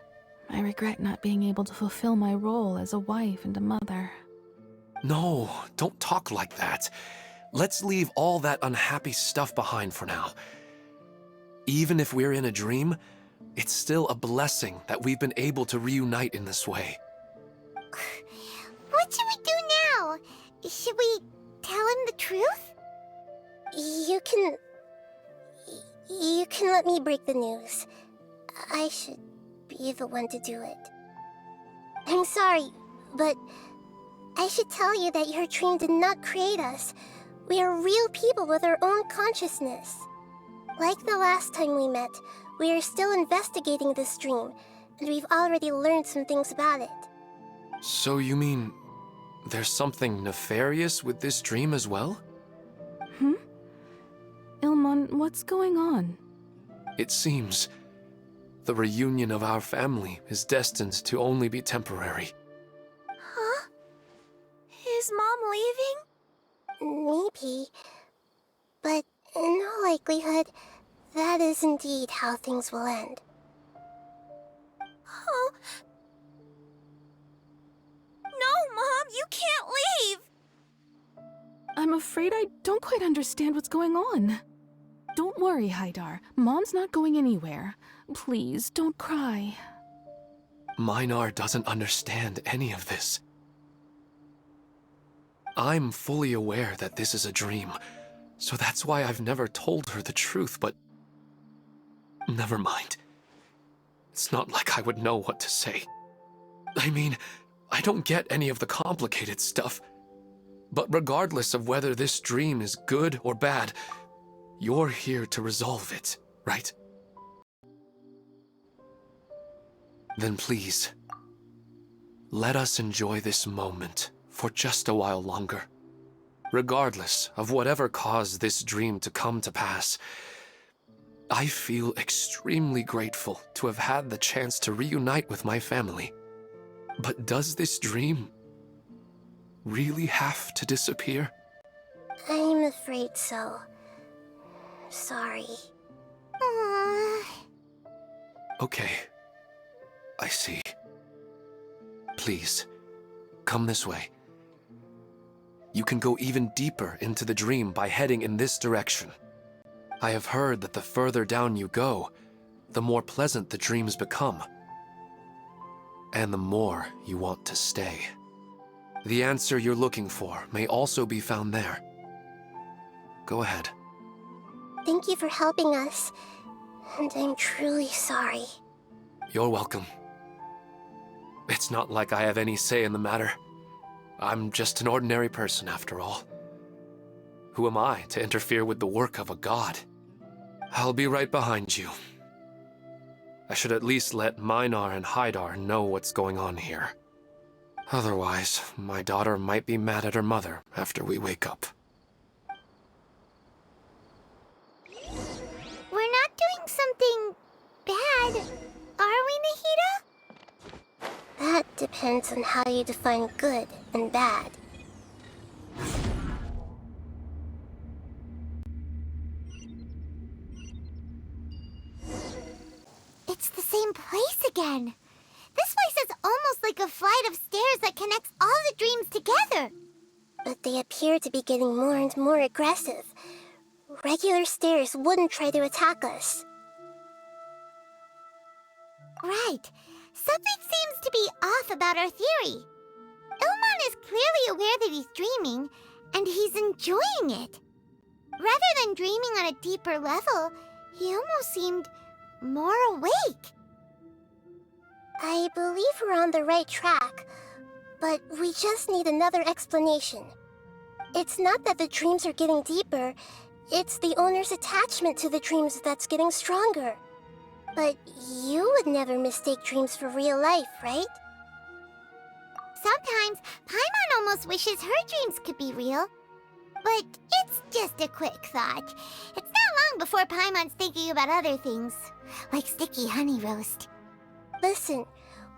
I regret not being able to fulfill my role as a wife and a mother. No, don't talk like that. Let's leave all that unhappy stuff behind for now. Even if we're in a dream, it's still a blessing that we've been able to reunite in this way. What should we do now? Should we tell him the truth? You can let me break the news. I should be the one to do it. I'm sorry, but I should tell you that your dream did not create us. We are real people with our own consciousness. Like the last time we met, we are still investigating this dream, and we've already learned some things about it. So you mean there's something nefarious with this dream as well? Ilmon, what's going on? It seems the reunion of our family is destined to only be temporary. Huh? Is Mom leaving? Maybe. But in all likelihood, that is indeed how things will end. Oh. No, Mom, you can't leave! I'm afraid I don't quite understand what's going on. Don't worry, Haidar. Mom's not going anywhere. Please, don't cry. Minar doesn't understand any of this. I'm fully aware that this is a dream, so that's why I've never told her the truth, but... Never mind. It's not like I would know what to say. I mean, I don't get any of the complicated stuff. But regardless of whether this dream is good or bad, you're here to resolve it, right? Then please, let us enjoy this moment for just a while longer. Regardless of whatever caused this dream to come to pass, I feel extremely grateful to have had the chance to reunite with my family. But does this dream really have to disappear? I'm afraid so. Sorry. Okay. I see. Please, come this way. You can go even deeper into the dream by heading in this direction. I have heard that the further down you go, the more pleasant the dreams become. And the more you want to stay. The answer you're looking for may also be found there. Go ahead. Thank you for helping us, and I'm truly sorry. You're welcome. It's not like I have any say in the matter. I'm just an ordinary person, after all. Who am I to interfere with the work of a god? I'll be right behind you. I should at least let Minar and Haidar know what's going on here. Otherwise, my daughter might be mad at her mother after we wake up. We're not doing something bad, are we, Nahida? That depends on how you define good and bad. It's the same place again. This place is almost like a flight of stairs that connects all the dreams together. But they appear to be getting more and more aggressive. Regular stairs wouldn't try to attack us. Right. Something seems to be off about our theory. Ilmon is clearly aware that he's dreaming, and he's enjoying it. Rather than dreaming on a deeper level, he almost seemed more awake. I believe we're on the right track, but we just need another explanation. It's not that the dreams are getting deeper, it's the owner's attachment to the dreams that's getting stronger. But you would never mistake dreams for real life, right? Sometimes, Paimon almost wishes her dreams could be real. But it's just a quick thought. It's not long before Paimon's thinking about other things, like sticky honey roast. Listen,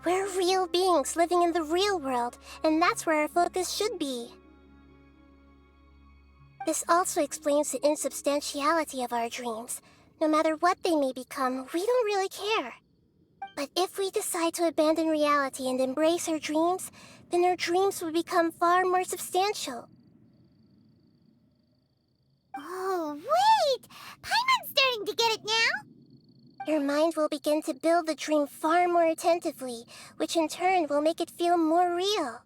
we're real beings living in the real world, and that's where our focus should be. This also explains the insubstantiality of our dreams. No matter what they may become, we don't really care. But if we decide to abandon reality and embrace our dreams, then our dreams will become far more substantial. Oh, wait! Paimon's starting to get it now! Your mind will begin to build the dream far more attentively, which in turn will make it feel more real.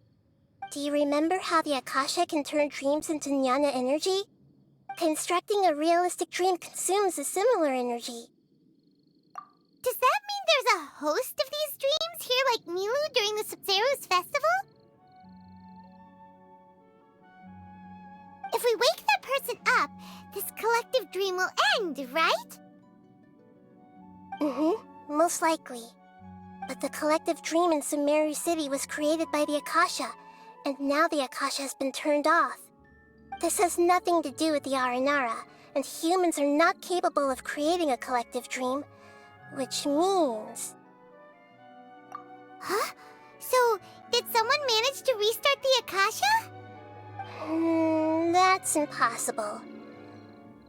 Do you remember how the Akasha can turn dreams into jnana energy? Constructing a realistic dream consumes a similar energy. Does that mean there's a host of these dreams here like Milu during the Sumeru's festival? If we wake that person up, this collective dream will end, right? Most likely. But the collective dream in Sumeru City was created by the Akasha, and now the Akasha has been turned off. This has nothing to do with the Aranara, and humans are not capable of creating a collective dream, which means... Huh? So, did someone manage to restart the Akasha? That's impossible.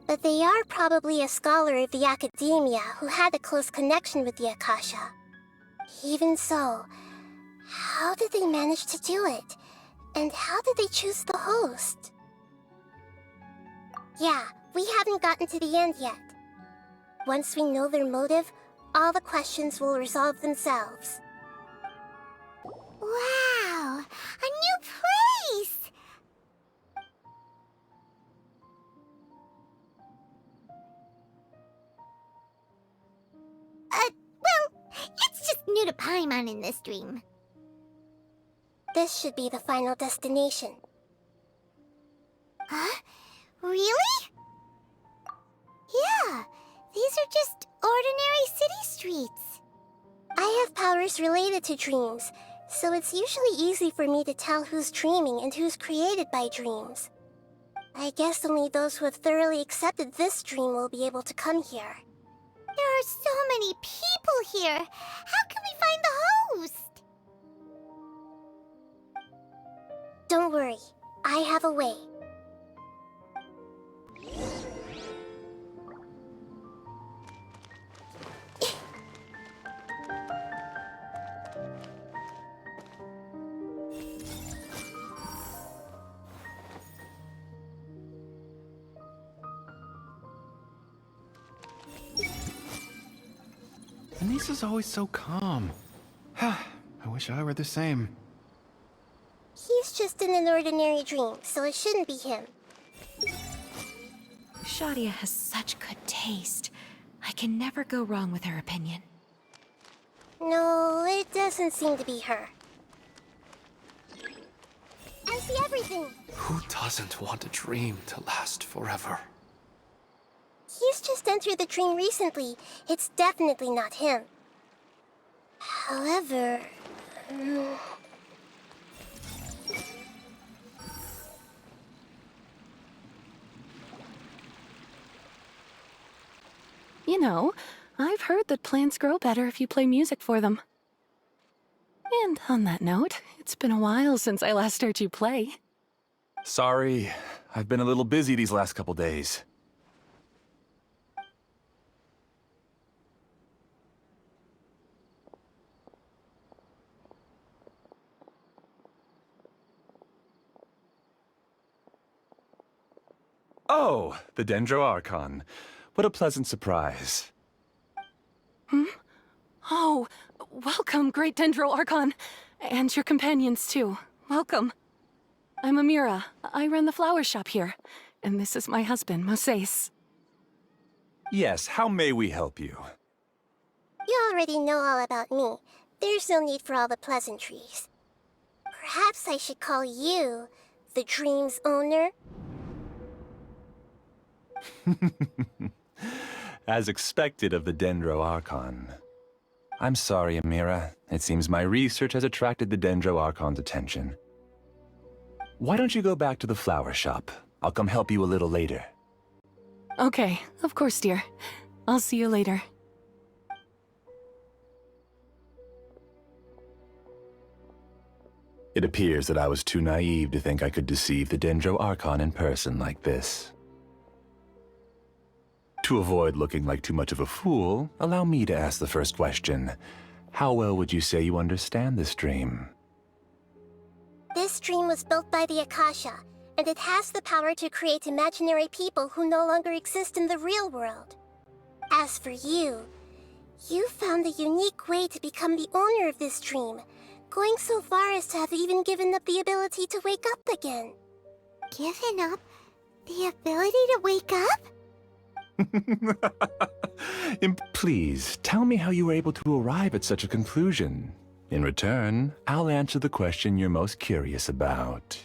But they are probably a scholar of the academia who had a close connection with the Akasha. Even so, how did they manage to do it? And how did they choose the host? Yeah, we haven't gotten to the end yet. Once we know their motive, all the questions will resolve themselves. Wow! A new place! Well, it's just new to Paimon in this dream. This should be the final destination. Huh? Really? Yeah, these are just ordinary city streets. I have powers related to dreams, so it's usually easy for me to tell who's dreaming and who's created by dreams. I guess only those who have thoroughly accepted this dream will be able to come here. There are so many people here. How can we find the host? Don't worry, I have a way. Anissa's always so calm. I wish I were the same. He's just in an ordinary dream, so it shouldn't be him. Shadia has such good taste. I can never go wrong with her opinion. No, it doesn't seem to be her. I see everything! Who doesn't want a dream to last forever? He's just entered the dream recently. It's definitely not him. However... You know, I've heard that plants grow better if you play music for them. And on that note, it's been a while since I last heard you play. Sorry, I've been a little busy these last couple days. Oh, the Dendroarchon. What a pleasant surprise. Oh, welcome, great Dendroarchon. And your companions, too. Welcome. I'm Amira. I run the flower shop here. And this is my husband, Moseis. Yes, how may we help you? You already know all about me. There's no need for all the pleasantries. Perhaps I should call you the dream's owner? As expected of the Dendroarchon. I'm sorry, Amira. It seems my research has attracted the Dendroarchon's attention. Why don't you go back to the flower shop? I'll come help you a little later. Okay, of course, dear. I'll see you later. It appears that I was too naive to think I could deceive the Dendroarchon in person like this. To avoid looking like too much of a fool, allow me to ask the first question. How well would you say you understand this dream? This dream was built by the Akasha, and it has the power to create imaginary people who no longer exist in the real world. As for you, you found a unique way to become the owner of this dream, going so far as to have even given up the ability to wake up again. Given up the ability to wake up? Please, tell me how you were able to arrive at such a conclusion. In return, I'll answer the question you're most curious about.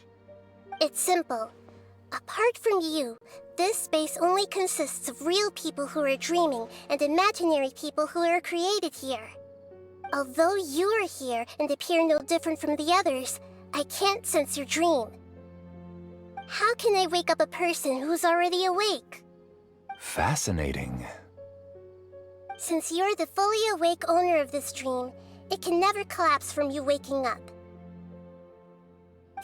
It's simple. Apart from you, this space only consists of real people who are dreaming and imaginary people who are created here. Although you are here and appear no different from the others, I can't sense your dream. How can I wake up a person who's already awake? Fascinating. Since you're the fully awake owner of this dream, it can never collapse from you waking up.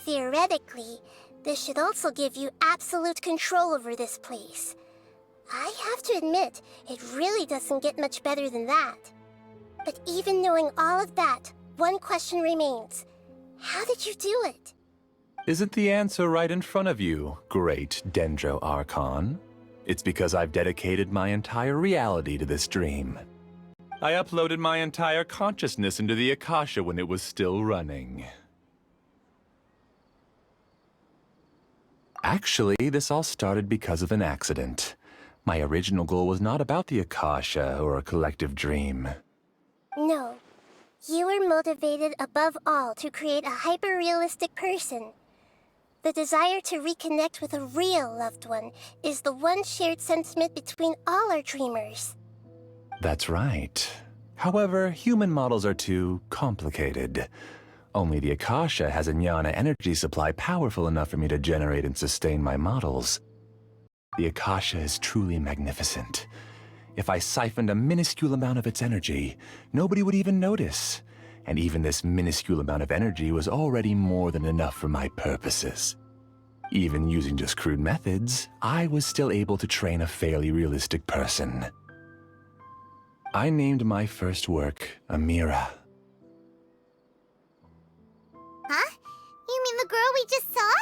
Theoretically, this should also give you absolute control over this place. I have to admit, it really doesn't get much better than that. But even knowing all of that, one question remains. How did you do it? Isn't the answer right in front of you, great Dendro Archon? It's because I've dedicated my entire reality to this dream. I uploaded my entire consciousness into the Akasha when it was still running. Actually, this all started because of an accident. My original goal was not about the Akasha or a collective dream. No. You were motivated above all to create a hyper-realistic person. The desire to reconnect with a real loved one is the one shared sentiment between all our dreamers. That's right. However, human models are too complicated. Only the Akasha has a jnana energy supply powerful enough for me to generate and sustain my models. The Akasha is truly magnificent. If I siphoned a minuscule amount of its energy, nobody would even notice. And even this minuscule amount of energy was already more than enough for my purposes. Even using just crude methods, I was still able to train a fairly realistic person. I named my first work Amira. Huh? You mean the girl we just saw?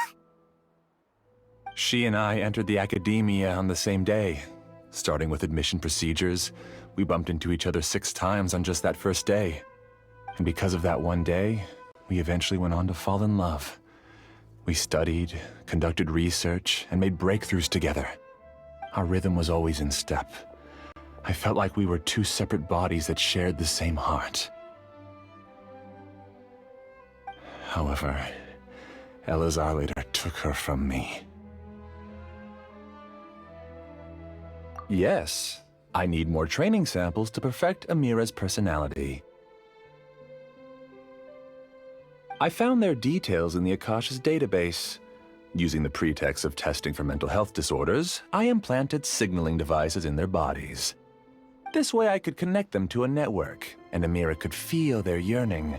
She and I entered the academia on the same day. Starting with admission procedures, we bumped into each other 6 times on just that first day. And because of that one day, we eventually went on to fall in love. We studied, conducted research, and made breakthroughs together. Our rhythm was always in step. I felt like we were 2 separate bodies that shared the same heart. However, Elazar later took her from me. Yes, I need more training samples to perfect Amira's personality. I found their details in the Akasha's database. Using the pretext of testing for mental health disorders, I implanted signaling devices in their bodies. This way I could connect them to a network, and Amira could feel their yearning.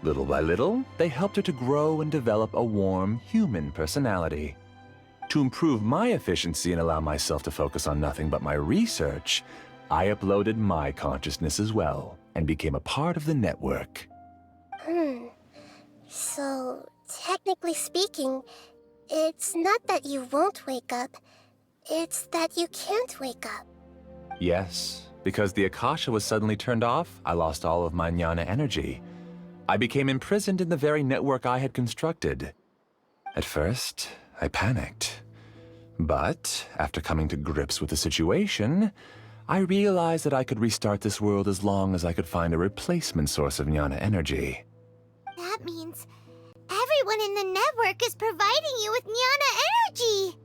Little by little, they helped her to grow and develop a warm, human personality. To improve my efficiency and allow myself to focus on nothing but my research, I uploaded my consciousness as well, and became a part of the network. So, technically speaking, it's not that you won't wake up, it's that you can't wake up. Yes, because the Akasha was suddenly turned off, I lost all of my jnana energy. I became imprisoned in the very network I had constructed. At first, I panicked. But, after coming to grips with the situation, I realized that I could restart this world as long as I could find a replacement source of jnana energy. That means everyone in the network is providing you with jnana energy!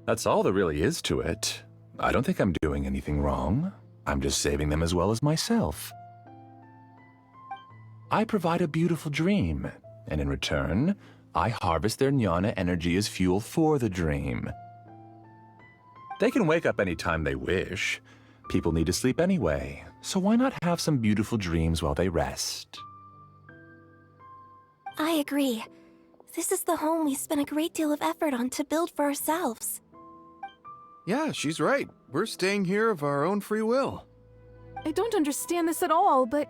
That's all there really is to it. I don't think I'm doing anything wrong. I'm just saving them as well as myself. I provide a beautiful dream, and in return, I harvest their jnana energy as fuel for the dream. They can wake up anytime they wish. People need to sleep anyway, so why not have some beautiful dreams while they rest? I agree. This is the home we spent a great deal of effort on to build for ourselves. Yeah, she's right. We're staying here of our own free will. I don't understand this at all, but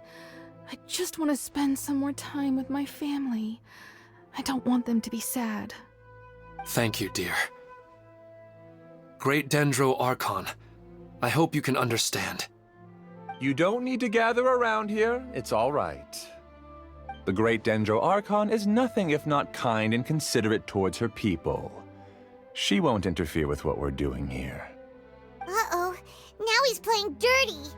I just want to spend some more time with my family. I don't want them to be sad. Thank you, dear. Great Dendro Archon, I hope you can understand. You don't need to gather around here. It's all right. The great Dendro Archon is nothing if not kind and considerate towards her people. She won't interfere with what we're doing here. Uh-oh, now he's playing dirty!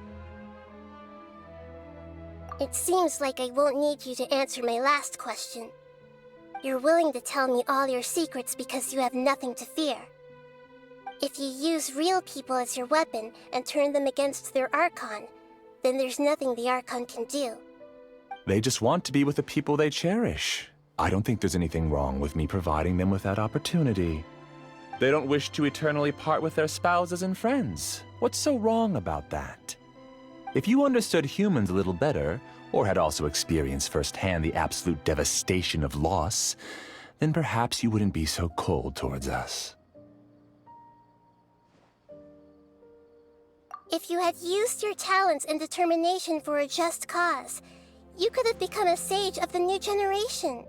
It seems like I won't need you to answer my last question. You're willing to tell me all your secrets because you have nothing to fear. If you use real people as your weapon and turn them against their Archon, then there's nothing the Archon can do. They just want to be with the people they cherish. I don't think there's anything wrong with me providing them with that opportunity. They don't wish to eternally part with their spouses and friends. What's so wrong about that? If you understood humans a little better, or had also experienced firsthand the absolute devastation of loss, then perhaps you wouldn't be so cold towards us. If you had used your talents and determination for a just cause, you could have become a sage of the new generation.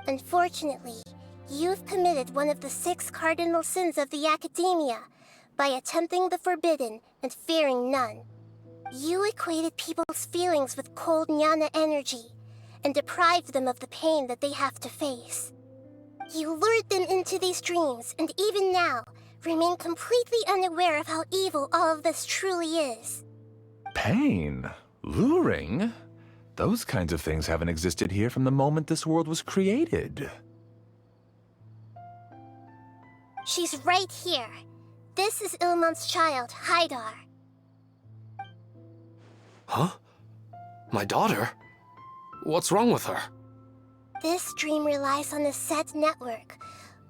Unfortunately, you've committed one of the 6 cardinal sins of the Academia by attempting the forbidden and fearing none. You equated people's feelings with cold jnana energy and deprived them of the pain that they have to face. You lured them into these dreams, and even now, remain completely unaware of how evil all of this truly is. Pain? Luring? Those kinds of things haven't existed here from the moment this world was created. She's right here. This is Ilmon's child, Haidar. Huh? My daughter? What's wrong with her? This dream relies on a set network,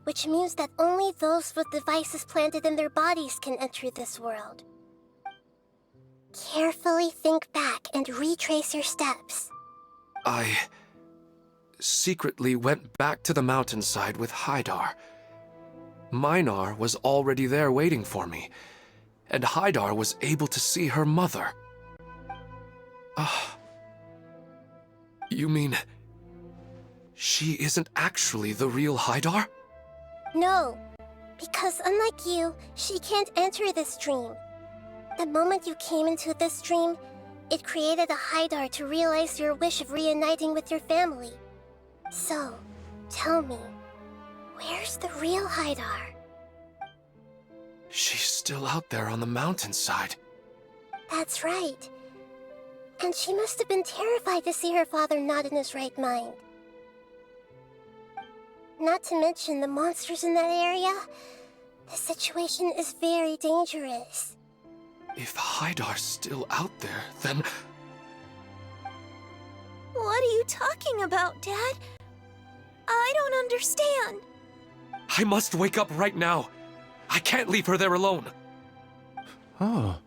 which means that only those with devices planted in their bodies can enter this world. Carefully think back and retrace your steps. I secretly went back to the mountainside with Haidar. Minar was already there waiting for me, and Haidar was able to see her mother. You mean she isn't actually the real Haidar? No, because unlike you, she can't enter this dream. The moment you came into this dream, it created a Haidar to realize your wish of reuniting with your family. So, tell me, where's the real Haidar? She's still out there on the mountainside. That's right. And she must have been terrified to see her father not in his right mind. Not to mention the monsters in that area. The situation is very dangerous. If Haidar's still out there, then... What are you talking about, Dad? I don't understand. I must wake up right now. I can't leave her there alone. Oh.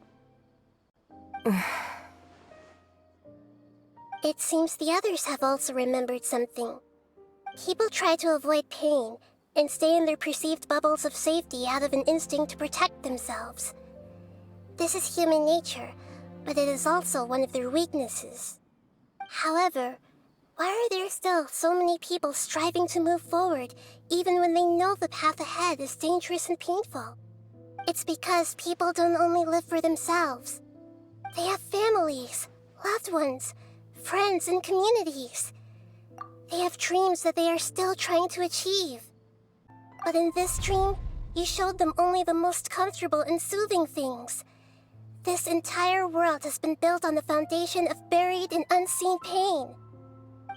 It seems the others have also remembered something. People try to avoid pain and stay in their perceived bubbles of safety out of an instinct to protect themselves. This is human nature, but it is also one of their weaknesses. However, why are there still so many people striving to move forward even when they know the path ahead is dangerous and painful? It's because people don't only live for themselves. They have families, loved ones, friends, and communities. They have dreams that they are still trying to achieve. But in this dream, you showed them only the most comfortable and soothing things. This entire world has been built on the foundation of buried and unseen pain.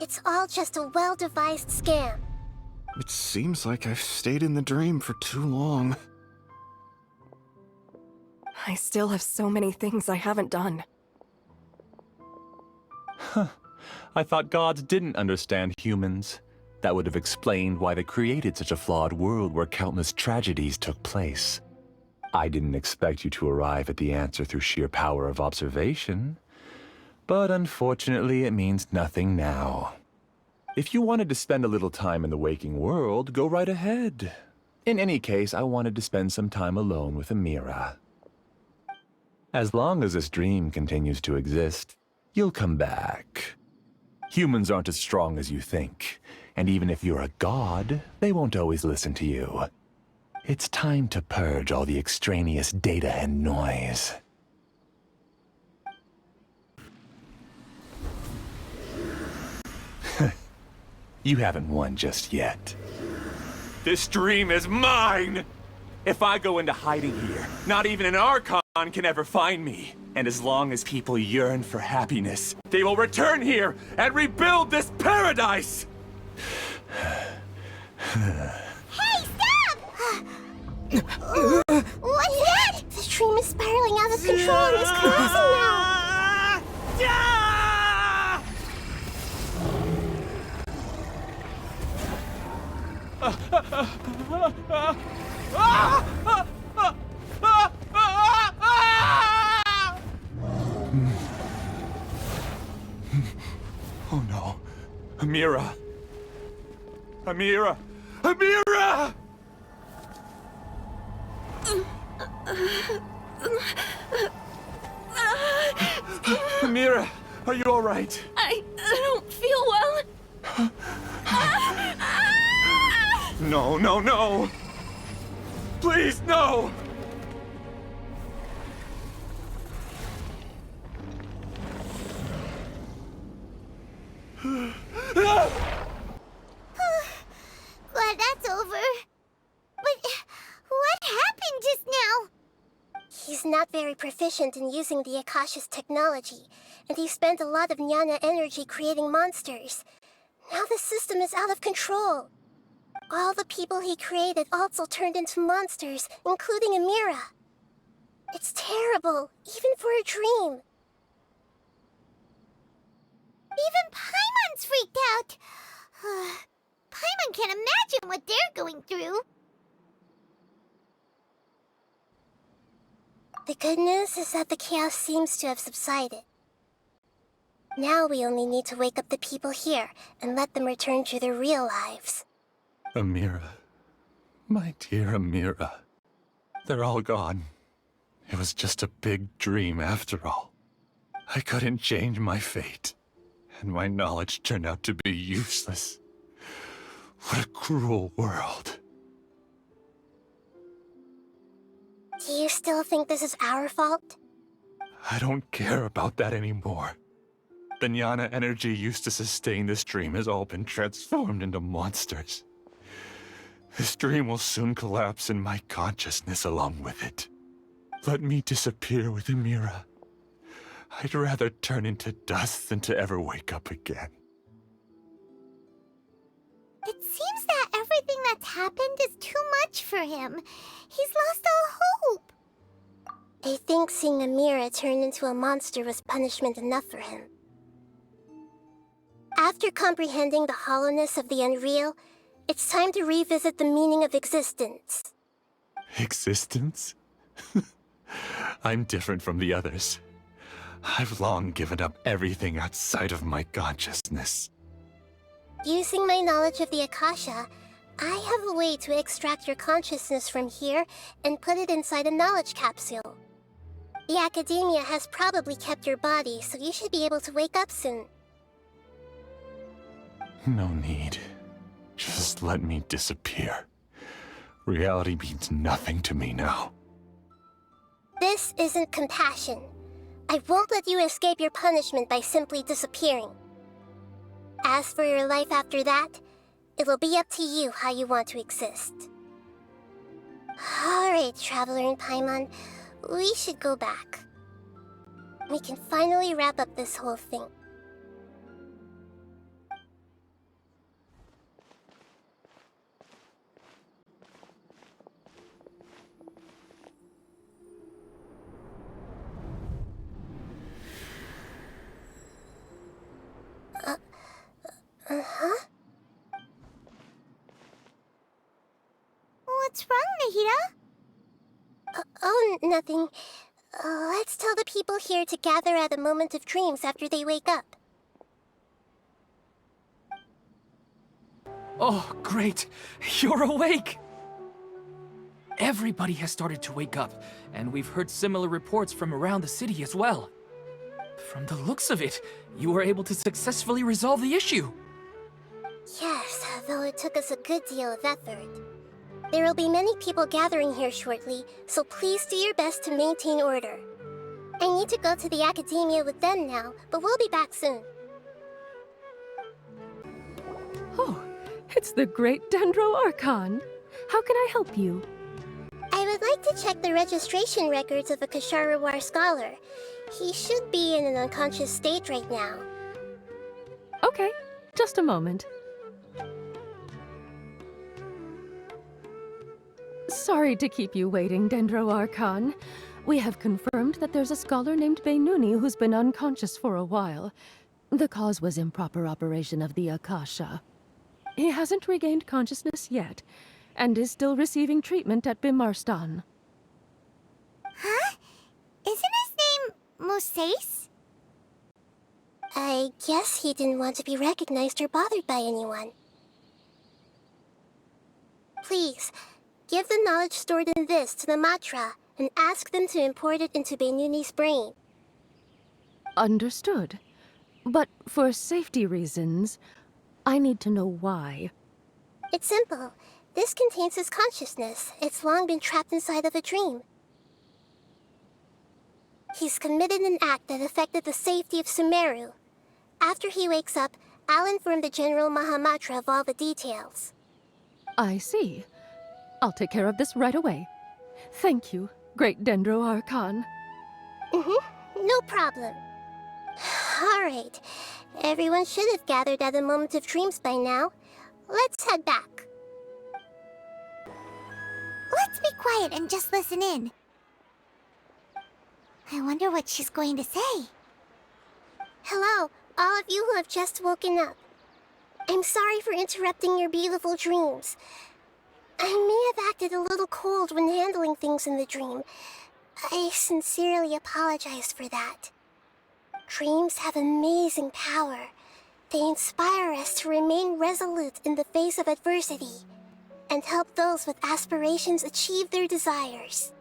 It's all just a well-devised scam. It seems like I've stayed in the dream for too long. I still have so many things I haven't done. Huh. I thought gods didn't understand humans. That would have explained why they created such a flawed world where countless tragedies took place. I didn't expect you to arrive at the answer through sheer power of observation. But unfortunately, it means nothing now. If you wanted to spend a little time in the waking world, go right ahead. In any case, I wanted to spend some time alone with Amira. As long as this dream continues to exist, you'll come back. Humans aren't as strong as you think, and even if you're a god, they won't always listen to you. It's time to purge all the extraneous data and noise. You haven't won just yet. This dream is mine! If I go into hiding here, not even an Archon can ever find me. And as long as people yearn for happiness, they will return here and rebuild this paradise! Hey, stop! What's that? The dream is spiraling out of control and is collapsing now! Oh no. Amira! Amira! Amira! Are you all right? I don't feel well. No, no, no! Please, no! Glad that's over. But what happened just now? He's not very proficient in using the Akasha's technology, and he spent a lot of Jnana energy creating monsters. Now the system is out of control. All the people he created also turned into monsters, including Amira. It's terrible, even for a dream. Even Paimon's freaked out. Paimon can't imagine what they're going through. The good news is that the chaos seems to have subsided. Now we only need to wake up the people here and let them return to their real lives. Amira. My dear Amira. They're all gone. It was just a big dream after all. I couldn't change my fate, and my knowledge turned out to be useless. What a cruel world. Do you still think this is our fault? I don't care about that anymore. The Jnana energy used to sustain this dream has all been transformed into monsters. This dream will soon collapse and my consciousness along with it. Let me disappear with Amira. I'd rather turn into dust than to ever wake up again. It seems that everything that's happened is too much for him. He's lost all hope. I think seeing Amira turn into a monster was punishment enough for him. After comprehending the hollowness of the unreal, it's time to revisit the meaning of existence. Existence? I'm different from the others. I've long given up everything outside of my consciousness. Using my knowledge of the Akasha, I have a way to extract your consciousness from here and put it inside a knowledge capsule. The Academia has probably kept your body, so you should be able to wake up soon. No need. Just let me disappear. Reality means nothing to me now. This isn't compassion. I won't let you escape your punishment by simply disappearing. As for your life after that, it'll be up to you how you want to exist. Alright, Traveler and Paimon, we should go back. We can finally wrap up this whole thing. Uh-huh? What's wrong, Nahida? Oh, nothing. Let's tell the people here to gather at a moment of dreams after they wake up. Oh, great! You're awake! Everybody has started to wake up, and we've heard similar reports from around the city as well. From the looks of it, you were able to successfully resolve the issue. Yes, though it took us a good deal of effort. There will be many people gathering here shortly, so please do your best to maintain order. I need to go to the Academia with them now, but we'll be back soon. Oh, it's the great Dendro Archon. How can I help you? I would like to check the registration records of a Kasharawar scholar. He should be in an unconscious state right now. Okay, just a moment. Sorry to keep you waiting, Dendro Archon. We have confirmed that there's a scholar named Beinuni who's been unconscious for a while. The cause was improper operation of the Akasha. He hasn't regained consciousness yet, and is still receiving treatment at Bimarstan. Huh? Isn't his name Moseis? I guess he didn't want to be recognized or bothered by anyone. Please, give the knowledge stored in this to the Matra and ask them to import it into Beinuni's brain. Understood. But for safety reasons, I need to know why. It's simple. This contains his consciousness. It's long been trapped inside of a dream. He's committed an act that affected the safety of Sumeru. After he wakes up, I'll inform the General Mahamatra of all the details. I see. I'll take care of this right away. Thank you, Great Dendro Archon. No problem. Alright. Everyone should have gathered at the Moment of Dreams by now. Let's head back. Let's be quiet and just listen in. I wonder what she's going to say. Hello, all of you who have just woken up. I'm sorry for interrupting your beautiful dreams. I may have acted a little cold when handling things in the dream. I sincerely apologize for that. Dreams have amazing power. They inspire us to remain resolute in the face of adversity and help those with aspirations achieve their desires.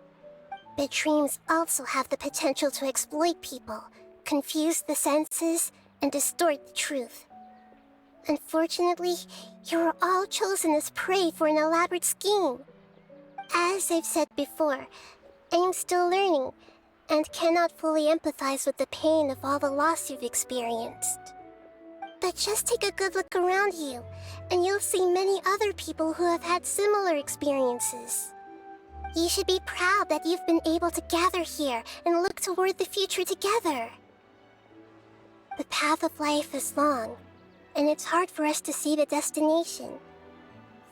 But dreams also have the potential to exploit people, confuse the senses, and distort the truth. Unfortunately, you were all chosen as prey for an elaborate scheme. As I've said before, I am still learning, and cannot fully empathize with the pain of all the loss you've experienced. But just take a good look around you, and you'll see many other people who have had similar experiences. You should be proud that you've been able to gather here and look toward the future together. The path of life is long, and it's hard for us to see the destination.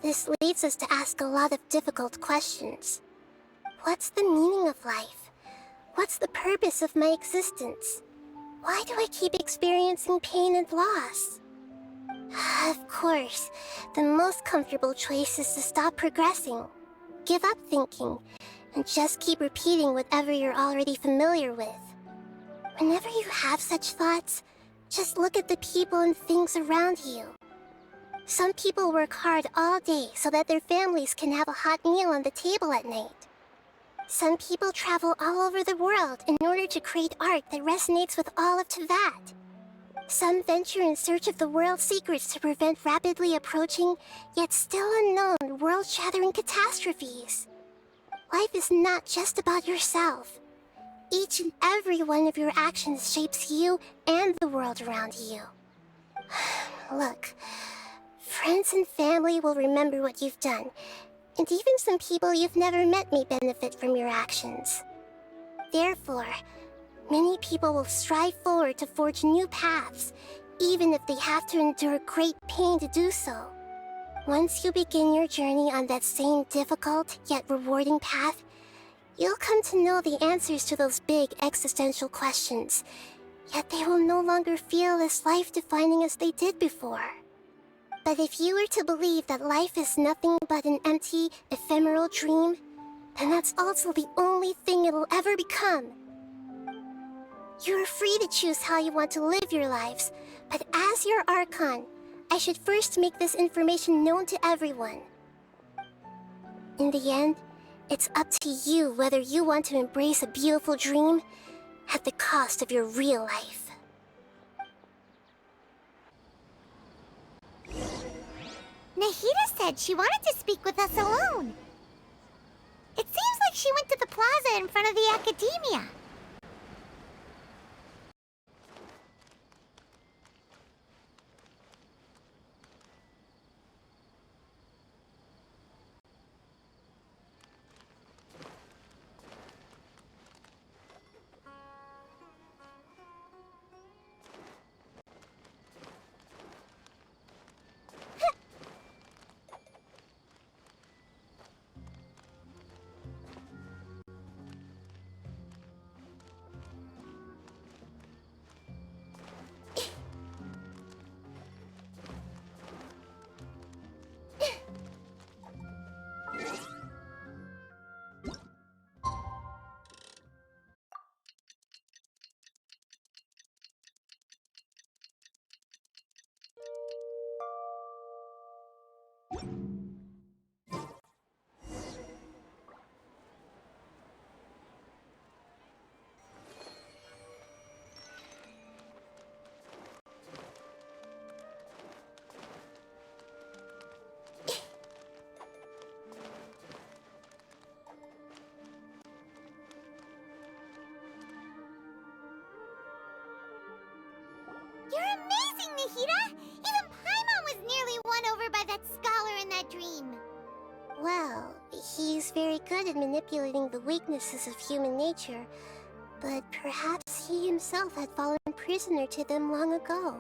This leads us to ask a lot of difficult questions. What's the meaning of life? What's the purpose of my existence? Why do I keep experiencing pain and loss? Of course, the most comfortable choice is to stop progressing. Give up thinking, and just keep repeating whatever you're already familiar with. Whenever you have such thoughts, just look at the people and things around you. Some people work hard all day so that their families can have a hot meal on the table at night. Some people travel all over the world in order to create art that resonates with all of Teyvat. Some venture in search of the world's secrets to prevent rapidly approaching, yet still unknown, world-shattering catastrophes. Life is not just about yourself. Each and every one of your actions shapes you and the world around you. Look, friends and family will remember what you've done, and even some people you've never met may benefit from your actions. Therefore, many people will strive forward to forge new paths, even if they have to endure great pain to do so. Once you begin your journey on that same difficult yet rewarding path, you'll come to know the answers to those big existential questions, yet they will no longer feel as life-defining as they did before. But if you were to believe that life is nothing but an empty, ephemeral dream, then that's also the only thing it'll ever become. You're free to choose how you want to live your lives, but as your Archon, I should first make this information known to everyone. In the end, it's up to you whether you want to embrace a beautiful dream at the cost of your real life. Nahida said she wanted to speak with us alone. It seems like she went to the plaza in front of the academia. good at manipulating the weaknesses of human nature, but perhaps he himself had fallen prisoner to them long ago.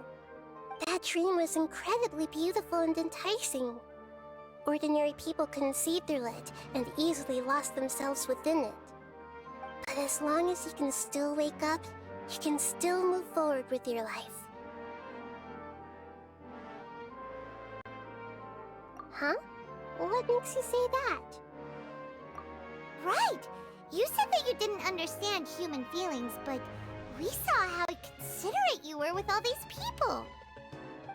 That dream was incredibly beautiful and enticing. Ordinary people couldn't see through it and easily lost themselves within it. But as long as you can still wake up, you can still move forward with your life. Huh? What makes you say that? Right! You said that you didn't understand human feelings, but we saw how considerate you were with all these people.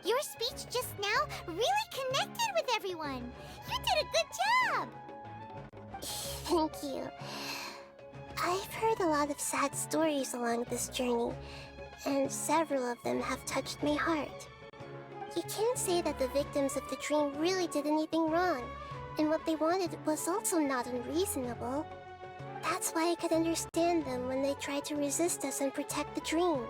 Your speech just now really connected with everyone. You did a good job! Thank you. I've heard a lot of sad stories along this journey, and several of them have touched my heart. You can't say that the victims of the dream really did anything wrong, and what they wanted was also not unreasonable. That's why I could understand them when they tried to resist us and protect the dream.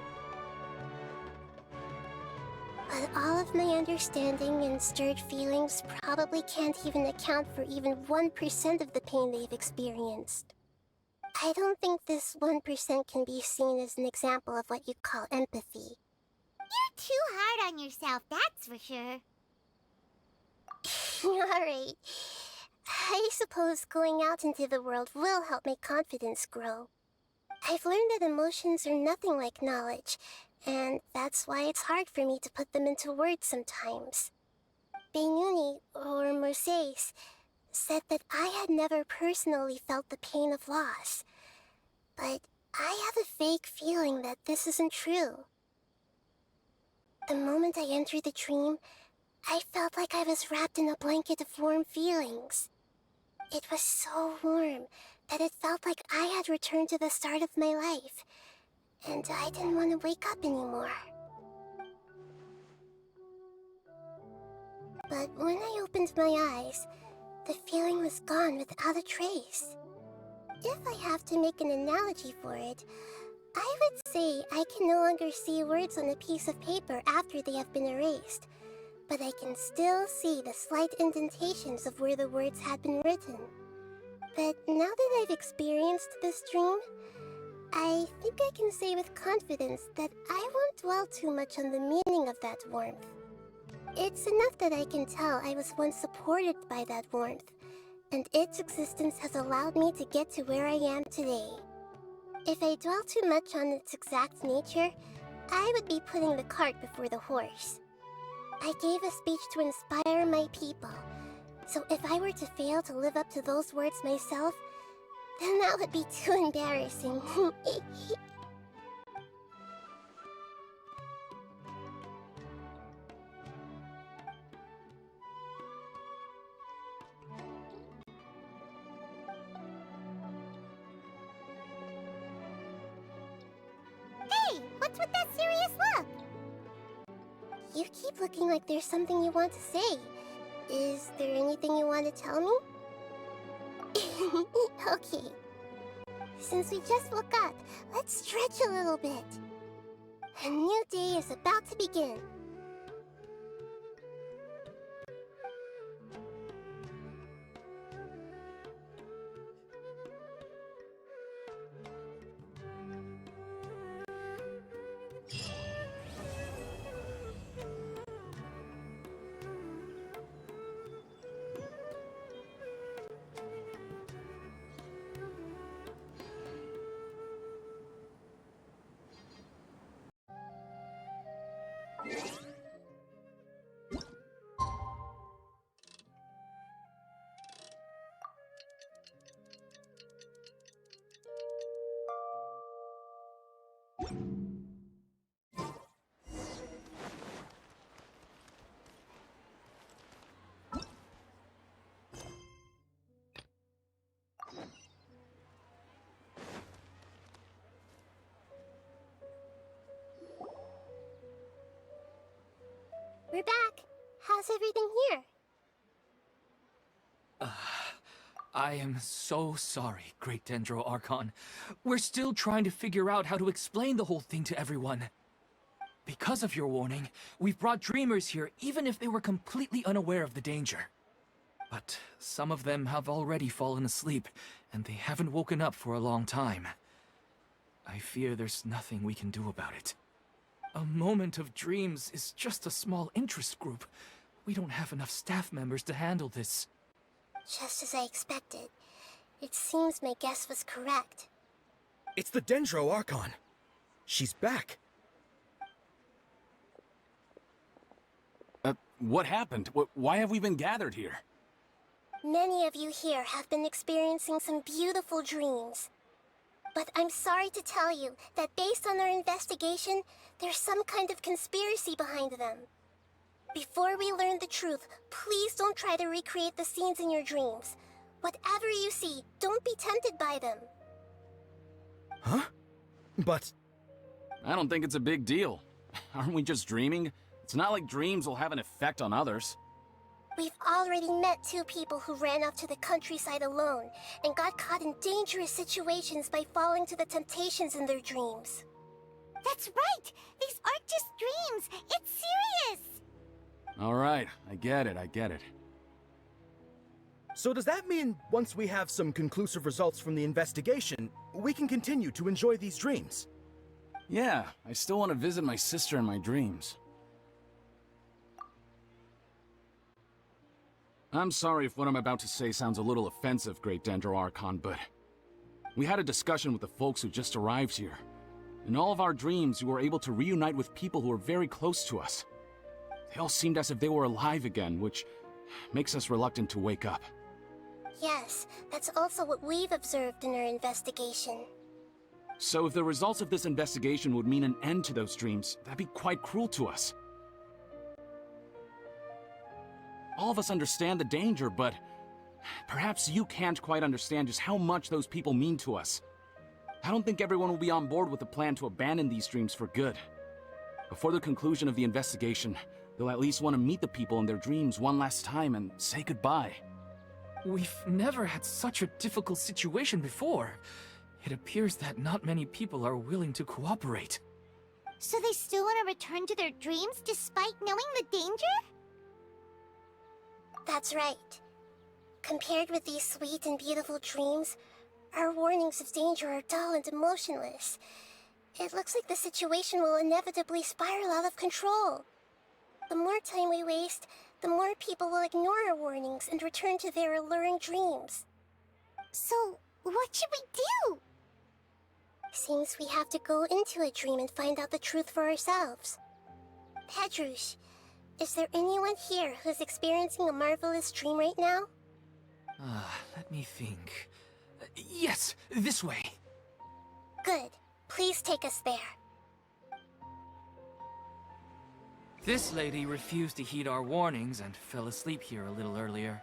But all of my understanding and stirred feelings probably can't even account for even 1% of the pain they've experienced. I don't think this 1% can be seen as an example of what you call empathy. You're too hard on yourself, that's for sure. Alright. I suppose going out into the world will help my confidence grow. I've learned that emotions are nothing like knowledge, and that's why it's hard for me to put them into words sometimes. Beinuni, or Moseis, said that I had never personally felt the pain of loss, but I have a vague feeling that this isn't true. The moment I entered the dream, I felt like I was wrapped in a blanket of warm feelings. It was so warm that it felt like I had returned to the start of my life, and I didn't want to wake up anymore. But when I opened my eyes, the feeling was gone without a trace. If I have to make an analogy for it, I would say I can no longer see words on a piece of paper after they have been erased, but I can still see the slight indentations of where the words had been written. But now that I've experienced this dream, I think I can say with confidence that I won't dwell too much on the meaning of that warmth. It's enough that I can tell I was once supported by that warmth, and its existence has allowed me to get to where I am today. If I dwell too much on its exact nature, I would be putting the cart before the horse. I gave a speech to inspire my people, so if I were to fail to live up to those words myself, then that would be too embarrassing. Hey, what's with that serious look? You keep looking like there's something you want to say. Is there anything you want to tell me? Okay. Since we just woke up, let's stretch a little bit. A new day is about to begin. We're back. How's everything here? I am so sorry, Great Dendro Archon. We're still trying to figure out how to explain the whole thing to everyone. Because of your warning, we've brought dreamers here even if they were completely unaware of the danger. But some of them have already fallen asleep, and they haven't woken up for a long time. I fear there's nothing we can do about it. A moment of dreams is just a small interest group. We don't have enough staff members to handle this. Just as I expected. It seems my guess was correct. It's the Dendro Archon. She's back. What happened? Why have we been gathered here? Many of you here have been experiencing some beautiful dreams. But I'm sorry to tell you that based on our investigation, there's some kind of conspiracy behind them. Before we learn the truth, please don't try to recreate the scenes in your dreams. Whatever you see, don't be tempted by them. Huh? But... I don't think it's a big deal. Aren't we just dreaming? It's not like dreams will have an effect on others. We've already met 2 people who ran off to the countryside alone and got caught in dangerous situations by falling to the temptations in their dreams. That's right! These aren't just dreams! It's serious! Alright, I get it. So does that mean once we have some conclusive results from the investigation, we can continue to enjoy these dreams? Yeah, I still want to visit my sister in my dreams. I'm sorry if what I'm about to say sounds a little offensive, Great Dendro Archon, but we had a discussion with the folks who just arrived here. In all of our dreams, we were able to reunite with people who were very close to us. They all seemed as if they were alive again, which makes us reluctant to wake up. Yes, that's also what we've observed in our investigation. So if the results of this investigation would mean an end to those dreams, that'd be quite cruel to us. All of us understand the danger, but perhaps you can't quite understand just how much those people mean to us. I don't think everyone will be on board with the plan to abandon these dreams for good. Before the conclusion of the investigation, they'll at least want to meet the people in their dreams one last time and say goodbye. We've never had such a difficult situation before. It appears that not many people are willing to cooperate. So they still want to return to their dreams despite knowing the danger? That's right. Compared with these sweet and beautiful dreams, our warnings of danger are dull and emotionless. It looks like the situation will inevitably spiral out of control. The more time we waste, the more people will ignore our warnings and return to their alluring dreams. So, what should we do? Seems we have to go into a dream and find out the truth for ourselves. Pedrush, is there anyone here who's experiencing a marvelous dream right now? Let me think. Yes, this way. Good. Please take us there. This lady refused to heed our warnings and fell asleep here a little earlier.